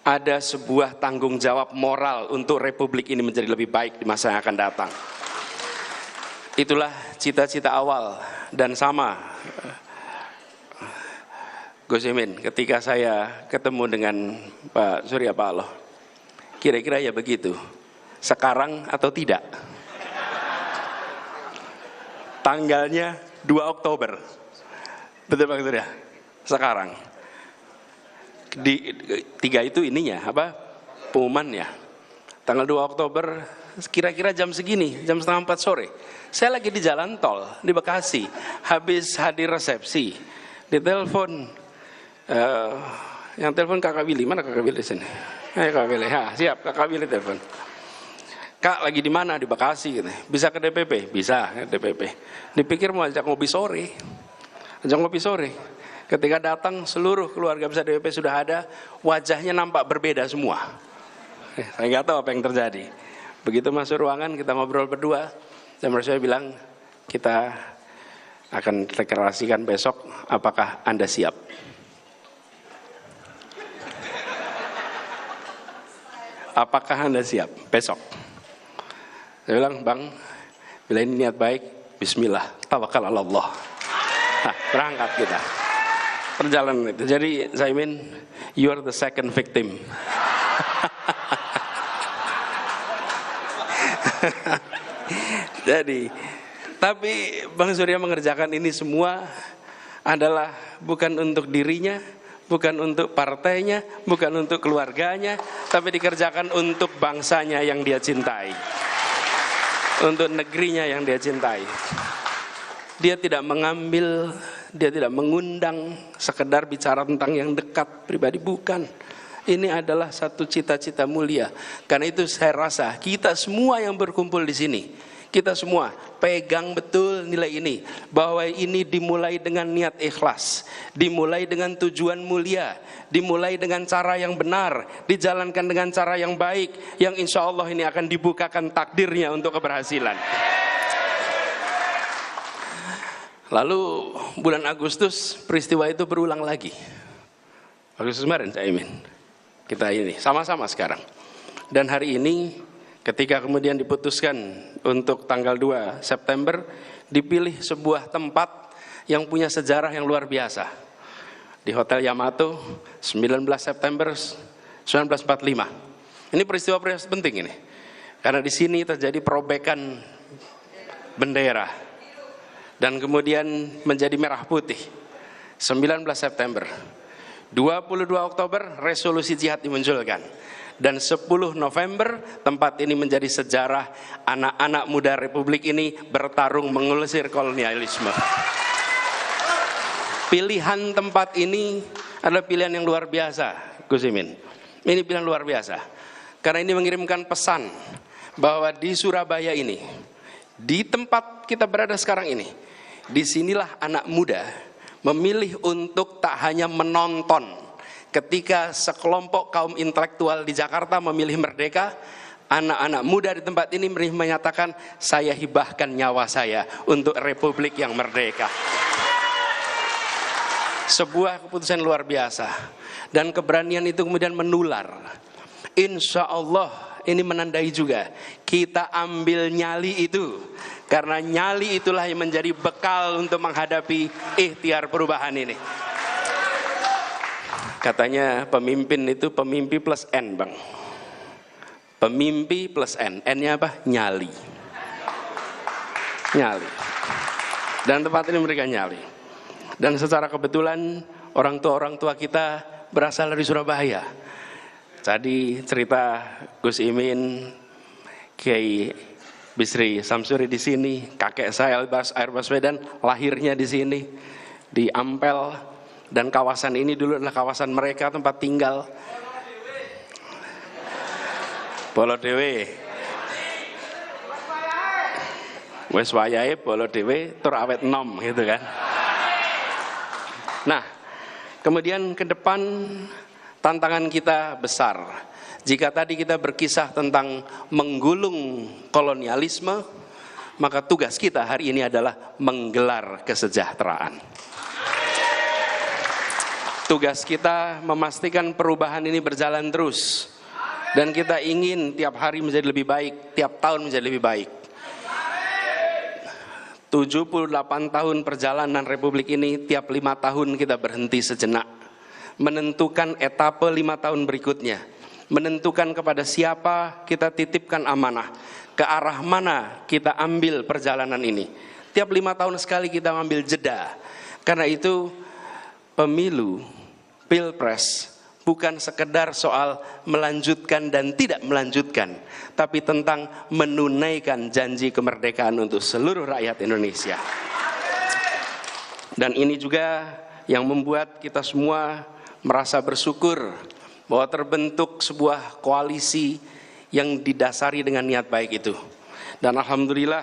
Ada sebuah tanggung jawab moral untuk Republik ini menjadi lebih baik di masa yang akan datang. Itulah cita-cita awal, dan sama Gus Imin ketika saya ketemu dengan Pak Surya Paloh, kira-kira ya begitu, sekarang atau tidak. Tanggalnya 2 Oktober, betul Pak Surya? Sekarang. Di 3 itu ininya apa, pengumumannya tanggal 2 Oktober kira-kira jam segini, jam 3:30 sore saya lagi di jalan tol di Bekasi, habis hadir resepsi, ditelepon yang telepon Kakak Willy. Mana Kakak Willy di sini? Kakak Willy, siap, Kakak Willy telepon. Kak lagi di mana? Di Bekasi gitu. Bisa ke DPP? Bisa ke DPP. Dipikir mau ajak ngopi sore, Ketika datang seluruh keluarga besar DPP sudah ada, wajahnya nampak berbeda semua. Saya nggak tahu apa yang terjadi. Begitu masuk ruangan kita ngobrol berdua, dan saya bilang kita akan deklarasikan besok, apakah Anda siap? Apakah Anda siap besok? Saya bilang, Bang, bila ini niat baik, bismillah, tawakal ala Allah. Nah, berangkat kita. Perjalanan itu. Jadi Zaimin, you are the second victim. Jadi, tapi Bang Surya mengerjakan ini semua adalah bukan untuk dirinya, bukan untuk partainya, bukan untuk keluarganya, tapi dikerjakan untuk bangsanya yang dia cintai, untuk negerinya yang dia cintai. Dia tidak mengambil, dia tidak mengundang sekedar bicara tentang yang dekat pribadi, bukan. Ini adalah satu cita-cita mulia. Karena itu saya rasa kita semua yang berkumpul di sini, kita semua pegang betul nilai ini, bahwa ini dimulai dengan niat ikhlas, dimulai dengan tujuan mulia, dimulai dengan cara yang benar, dijalankan dengan cara yang baik, yang insya Allah ini akan dibukakan takdirnya untuk keberhasilan. Lalu bulan Agustus peristiwa itu berulang lagi. Agustus kemarin saya Imin, kita ini sama-sama sekarang. Dan hari ini ketika kemudian diputuskan untuk tanggal 2 September, dipilih sebuah tempat yang punya sejarah yang luar biasa. Di Hotel Yamato, 19 September 1945. Ini peristiwa penting ini. Karena di sini terjadi perobekan bendera, dan kemudian menjadi merah putih. 19 September, 22 Oktober resolusi jihad dimunculkan, dan 10 November tempat ini menjadi sejarah anak-anak muda Republik ini bertarung mengusir kolonialisme. Pilihan tempat ini adalah pilihan yang luar biasa, Gus Imin. Ini pilihan luar biasa, karena ini mengirimkan pesan bahwa di Surabaya ini, di tempat kita berada sekarang ini, disinilah anak muda memilih untuk tak hanya menonton ketika sekelompok kaum intelektual di Jakarta memilih merdeka. Anak-anak muda di tempat ini menyatakan, saya hibahkan nyawa saya untuk Republik yang merdeka. Sebuah keputusan luar biasa, dan keberanian itu kemudian menular. Insya Allah ini menandai juga kita ambil nyali itu, karena nyali itulah yang menjadi bekal untuk menghadapi ikhtiar perubahan ini. Katanya pemimpin itu pemimpi plus N, Bang. Pemimpi plus N. N-nya apa? Nyali. Nyali. Dan tempat ini mereka nyali. Dan secara kebetulan orang tua kita berasal dari Surabaya. Tadi cerita Gus Imin, Kiai Bisri Samsuri di sini, kakek saya Air Baswedan lahirnya di sini, di Ampel, dan kawasan ini dulu adalah kawasan mereka tempat tinggal. Bolo Dewe, wes wayahe Bolo Dewe tur awet nom gitu kan. Nah, kemudian ke depan tantangan kita besar. Jika tadi kita berkisah tentang menggulung kolonialisme, maka tugas kita hari ini adalah menggelar kesejahteraan. Tugas kita memastikan perubahan ini berjalan terus, dan kita ingin tiap hari menjadi lebih baik, tiap tahun menjadi lebih baik. 78 tahun perjalanan Republik ini, tiap 5 tahun kita berhenti sejenak, menentukan etape 5 tahun berikutnya, menentukan kepada siapa kita titipkan amanah, ke arah mana kita ambil perjalanan ini. Tiap 5 tahun sekali kita ambil jeda. Karena itu pemilu, pilpres bukan sekedar soal melanjutkan dan tidak melanjutkan, tapi tentang menunaikan janji kemerdekaan untuk seluruh rakyat Indonesia. Dan ini juga yang membuat kita semua merasa bersyukur bahwa terbentuk sebuah koalisi yang didasari dengan niat baik itu. Dan alhamdulillah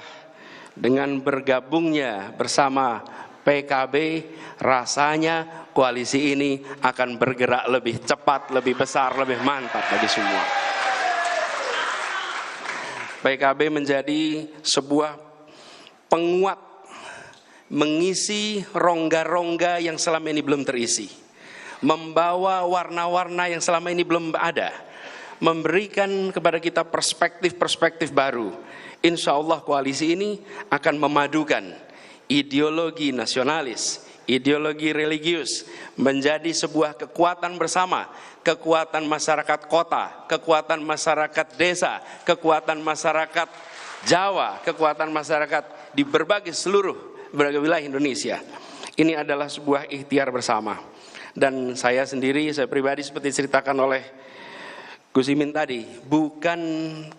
dengan bergabungnya bersama PKB, rasanya koalisi ini akan bergerak lebih cepat, lebih besar, lebih mantap bagi semua. PKB menjadi sebuah penguat, mengisi rongga-rongga yang selama ini belum terisi, membawa warna-warna yang selama ini belum ada, memberikan kepada kita perspektif-perspektif baru. Insya Allah koalisi ini akan memadukan ideologi nasionalis, ideologi religius menjadi sebuah kekuatan bersama, kekuatan masyarakat kota, kekuatan masyarakat desa, kekuatan masyarakat Jawa, kekuatan masyarakat di berbagai wilayah Indonesia. Ini adalah sebuah ikhtiar bersama. Dan saya sendiri, saya pribadi seperti diceritakan oleh Gus Imin tadi, bukan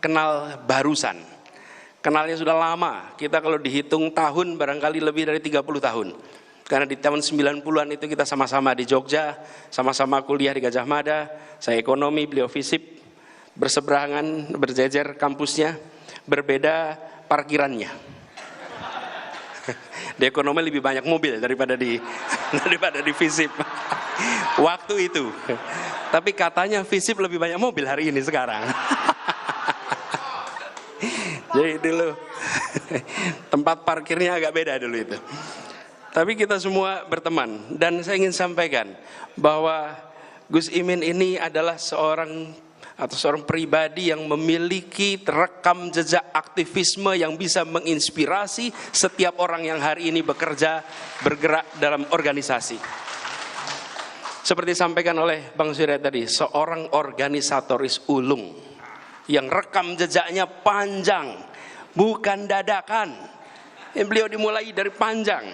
kenal barusan. Kenalnya sudah lama, kita kalau dihitung tahun barangkali lebih dari 30 tahun. Karena di tahun 90-an itu kita sama-sama di Jogja, sama-sama kuliah di Gajah Mada, saya ekonomi, beliau fisip, berseberangan, berjejer kampusnya, berbeda parkirannya. Di ekonomi lebih banyak mobil daripada di fisip. Waktu itu. Tapi katanya fisip lebih banyak mobil hari ini sekarang. Jadi dulu tempat parkirnya agak beda dulu itu. Tapi kita semua berteman, dan saya ingin sampaikan bahwa Gus Imin ini adalah seorang pribadi yang memiliki rekam jejak aktivisme yang bisa menginspirasi setiap orang yang hari ini bergerak dalam organisasi. Seperti disampaikan oleh Bang Surya tadi, seorang organisatoris ulung yang rekam jejaknya panjang, bukan dadakan. Beliau dimulai dari panjang.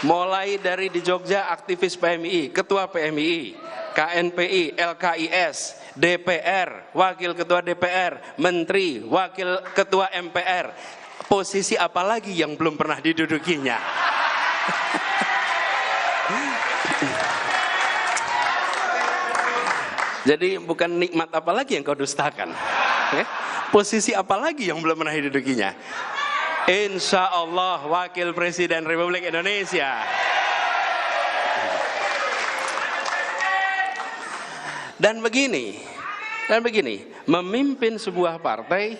Mulai dari di Jogja aktivis PMI, ketua PMI, KNPI, LKIS, DPR, wakil ketua DPR, menteri, wakil ketua MPR. Posisi apa lagi yang belum pernah didudukinya? Jadi bukan nikmat apa lagi yang kau dustakan, posisi apa lagi yang belum pernah didudukinya? Insya Allah Wakil Presiden Republik Indonesia. Dan begini, memimpin sebuah partai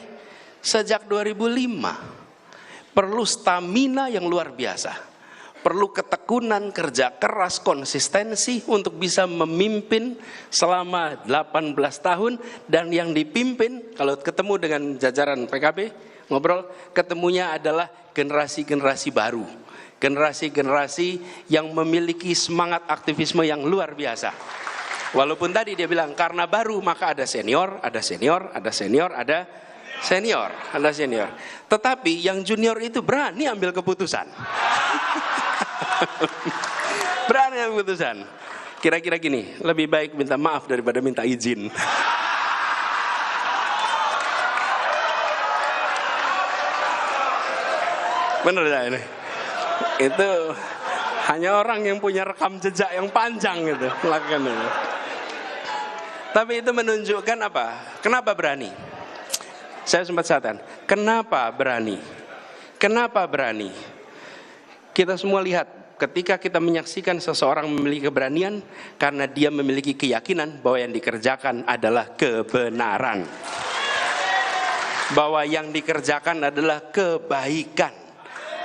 sejak 2005 perlu stamina yang luar biasa, perlu ketekunan, kerja keras, konsistensi untuk bisa memimpin selama 18 tahun. Dan yang dipimpin, kalau ketemu dengan jajaran PKB, ngobrol, ketemunya adalah generasi-generasi baru, generasi-generasi yang memiliki semangat aktivisme yang luar biasa. Walaupun tadi dia bilang karena baru maka ada senior, ada senior, ada senior, ada senior, ada senior. Tetapi yang junior itu berani ambil keputusan. Berani ambil keputusan. Kira-kira gini, lebih baik minta maaf daripada minta izin. Bener ya ini? Itu hanya orang yang punya rekam jejak yang panjang gitu melakukan itu. Tapi itu menunjukkan apa? Kenapa berani? Saya sempat katakan, kenapa berani? Kenapa berani? Kita semua lihat ketika kita menyaksikan seseorang memiliki keberanian karena dia memiliki keyakinan bahwa yang dikerjakan adalah kebenaran. Bahwa yang dikerjakan adalah kebaikan.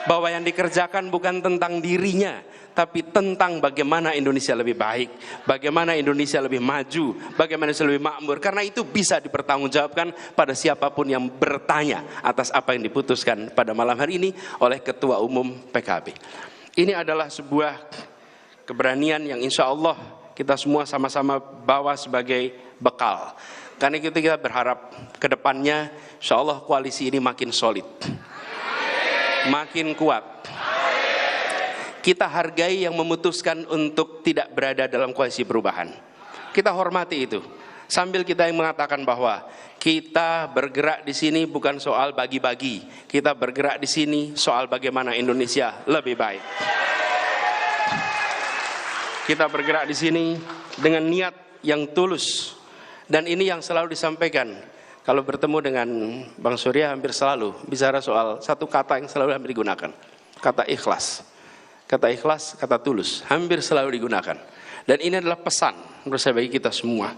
Bahwa yang dikerjakan bukan tentang dirinya, tapi tentang bagaimana Indonesia lebih baik, bagaimana Indonesia lebih maju, bagaimana Indonesia lebih makmur. Karena itu bisa dipertanggungjawabkan pada siapapun yang bertanya atas apa yang diputuskan pada malam hari ini oleh Ketua Umum PKB. Ini adalah sebuah keberanian yang insya Allah kita semua sama-sama bawa sebagai bekal. Karena itu kita berharap ke depannya insya Allah koalisi ini makin solid, makin kuat. Kita hargai yang memutuskan untuk tidak berada dalam koalisi perubahan. Kita hormati itu. Sambil kita yang mengatakan bahwa kita bergerak di sini bukan soal bagi-bagi. Kita bergerak di sini soal bagaimana Indonesia lebih baik. Kita bergerak di sini dengan niat yang tulus. Dan ini yang selalu disampaikan. Kalau bertemu dengan Bang Surya hampir selalu bicara soal satu kata yang selalu hampir digunakan. Kata ikhlas. Kata ikhlas, kata tulus. Hampir selalu digunakan. Dan ini adalah pesan menurut saya bagi kita semua.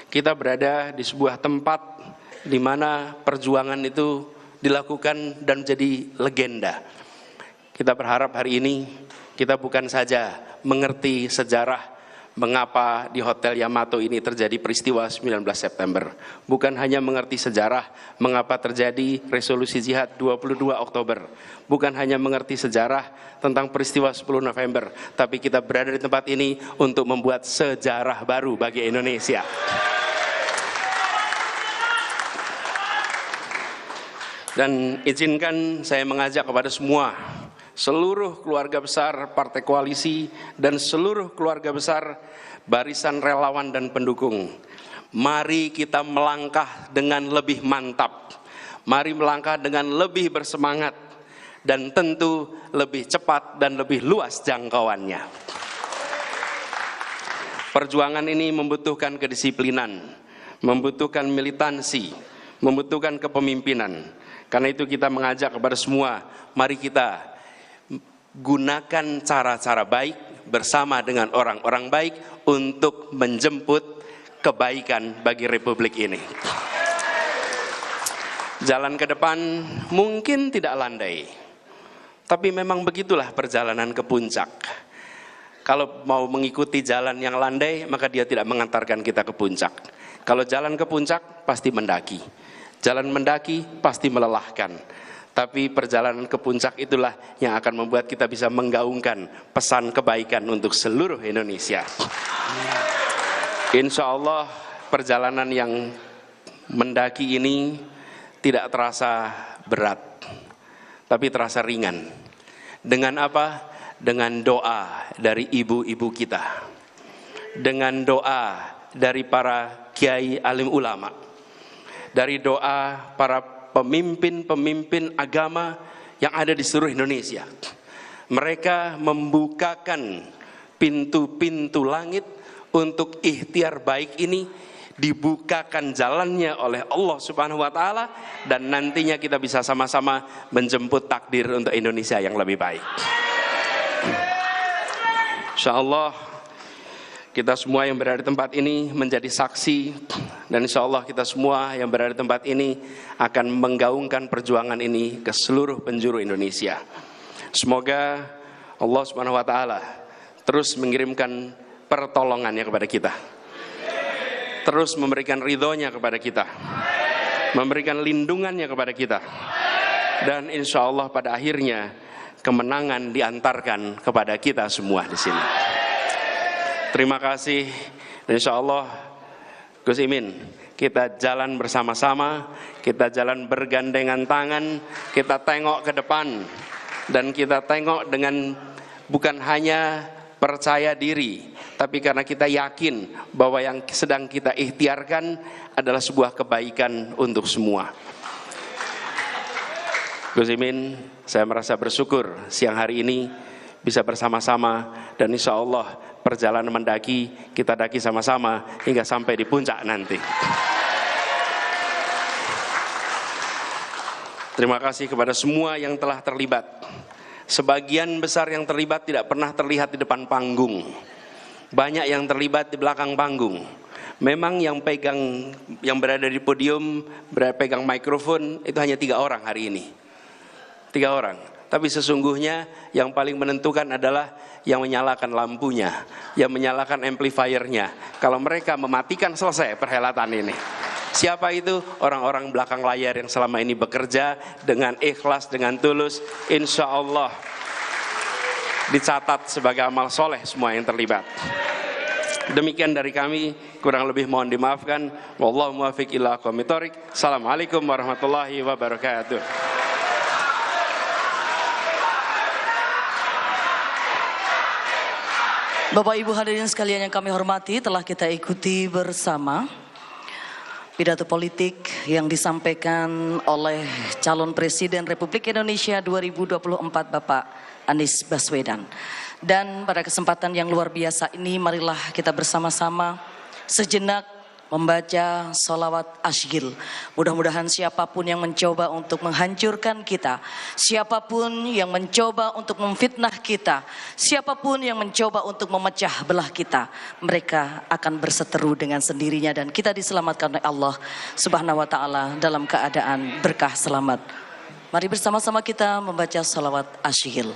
Kita berada di sebuah tempat di mana perjuangan itu dilakukan dan menjadi legenda. Kita berharap hari ini kita bukan saja mengerti sejarah mengapa di Hotel Yamato ini terjadi peristiwa 19 September. Bukan hanya mengerti sejarah mengapa terjadi resolusi jihad 22 Oktober. Bukan hanya mengerti sejarah tentang peristiwa 10 November. Tapi kita berada di tempat ini untuk membuat sejarah baru bagi Indonesia. Dan izinkan saya mengajak kepada semua, seluruh keluarga besar partai koalisi dan seluruh keluarga besar barisan relawan dan pendukung. Mari kita melangkah dengan lebih mantap. Mari melangkah dengan lebih bersemangat dan tentu lebih cepat dan lebih luas jangkauannya. Perjuangan ini membutuhkan kedisiplinan, membutuhkan militansi, membutuhkan kepemimpinan. Karena itu kita mengajak kepada semua, mari kita gunakan cara-cara baik bersama dengan orang-orang baik untuk menjemput kebaikan bagi Republik ini. Jalan ke depan mungkin tidak landai, tapi memang begitulah perjalanan ke puncak. Kalau mau mengikuti jalan yang landai, maka dia tidak mengantarkan kita ke puncak. Kalau jalan ke puncak, pasti mendaki. Jalan mendaki pasti melelahkan. Tapi perjalanan ke puncak itulah yang akan membuat kita bisa menggaungkan pesan kebaikan untuk seluruh Indonesia. Insya Allah perjalanan yang mendaki ini tidak terasa berat, tapi terasa ringan. Dengan apa? Dengan doa dari ibu-ibu kita, dengan doa dari para kiai alim ulama, dari doa para pemimpin-pemimpin agama yang ada di seluruh Indonesia. Mereka membukakan pintu-pintu langit untuk ikhtiar baik ini dibukakan jalannya oleh Allah Subhanahu wa taala, dan nantinya kita bisa sama-sama menjemput takdir untuk Indonesia yang lebih baik. Insyaallah kita semua yang berada di tempat ini menjadi saksi, dan insyaallah kita semua yang berada di tempat ini akan menggaungkan perjuangan ini ke seluruh penjuru Indonesia. Semoga Allah Subhanahu wa taala terus mengirimkan pertolongannya kepada kita, terus memberikan ridhonya kepada kita, memberikan lindungannya kepada kita, dan insyaallah pada akhirnya kemenangan diantarkan kepada kita semua di sini. Terima kasih. Dan insyaallah Gus Imin, kita jalan bersama-sama, kita jalan bergandengan tangan, kita tengok ke depan, dan kita tengok dengan bukan hanya percaya diri, tapi karena kita yakin bahwa yang sedang kita ikhtiarkan adalah sebuah kebaikan untuk semua. Gus Imin, saya merasa bersyukur siang hari ini bisa bersama-sama, dan insya Allah perjalanan mendaki kita daki sama-sama hingga sampai di puncak nanti. Terima kasih kepada semua yang telah terlibat. Sebagian besar yang terlibat tidak pernah terlihat di depan panggung. Banyak yang terlibat di belakang panggung. Memang yang berada di podium, pegang mikrofon itu hanya 3 orang hari ini. 3 orang. Tapi sesungguhnya yang paling menentukan adalah yang menyalakan lampunya, yang menyalakan amplifiernya. Kalau mereka mematikan, selesai perhelatan ini. Siapa itu? Orang-orang belakang layar yang selama ini bekerja dengan ikhlas, dengan tulus. Insya Allah dicatat sebagai amal soleh semua yang terlibat. Demikian dari kami, kurang lebih mohon dimaafkan. Wallahu muwaffiq ila aqwamit thoriq. Assalamualaikum warahmatullahi wabarakatuh. Bapak Ibu hadirin sekalian yang kami hormati, telah kita ikuti bersama pidato politik yang disampaikan oleh calon Presiden Republik Indonesia 2024 Bapak Anies Baswedan. Dan pada kesempatan yang luar biasa ini, marilah kita bersama-sama sejenak membaca sholawat asyghil. Mudah-mudahan siapapun yang mencoba untuk menghancurkan kita, siapapun yang mencoba untuk memfitnah kita, siapapun yang mencoba untuk memecah belah kita, mereka akan berseteru dengan sendirinya, dan kita diselamatkan oleh Allah Subhanahu wa taala dalam keadaan berkah selamat. Mari bersama-sama kita membaca sholawat asyghil.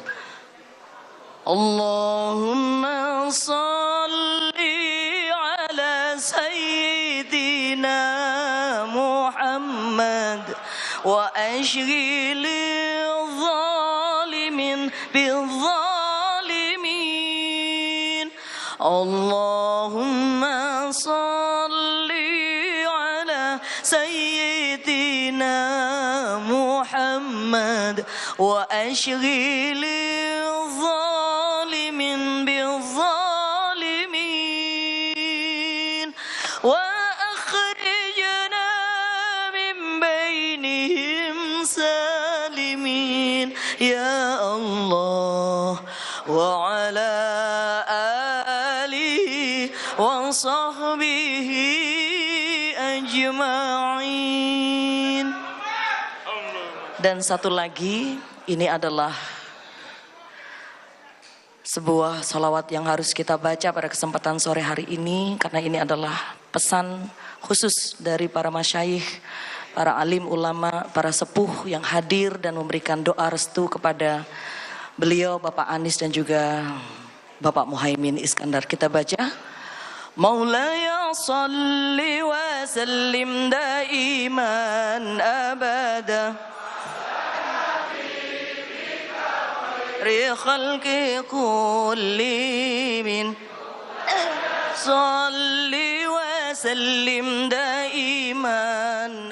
Allahumma salli ala sayyidina Muhammad wa ashghilil zalimin bil zalimin. Allahumma salli ala sayyidina Muhammad wa ashghilil ya Allah wa ala alihi wa sahbihi ajma'in. Dan satu lagi, ini adalah sebuah sholawat yang harus kita baca pada kesempatan sore hari ini, karena ini adalah pesan khusus dari para masyayikh, para alim ulama, para sepuh yang hadir dan memberikan doa restu kepada beliau Bapak Anies dan juga Bapak Muhaimin Iskandar. Kita baca. Maulaya salli wa sallim daiman abada ri khalqi kulli min salli wa sallim daiman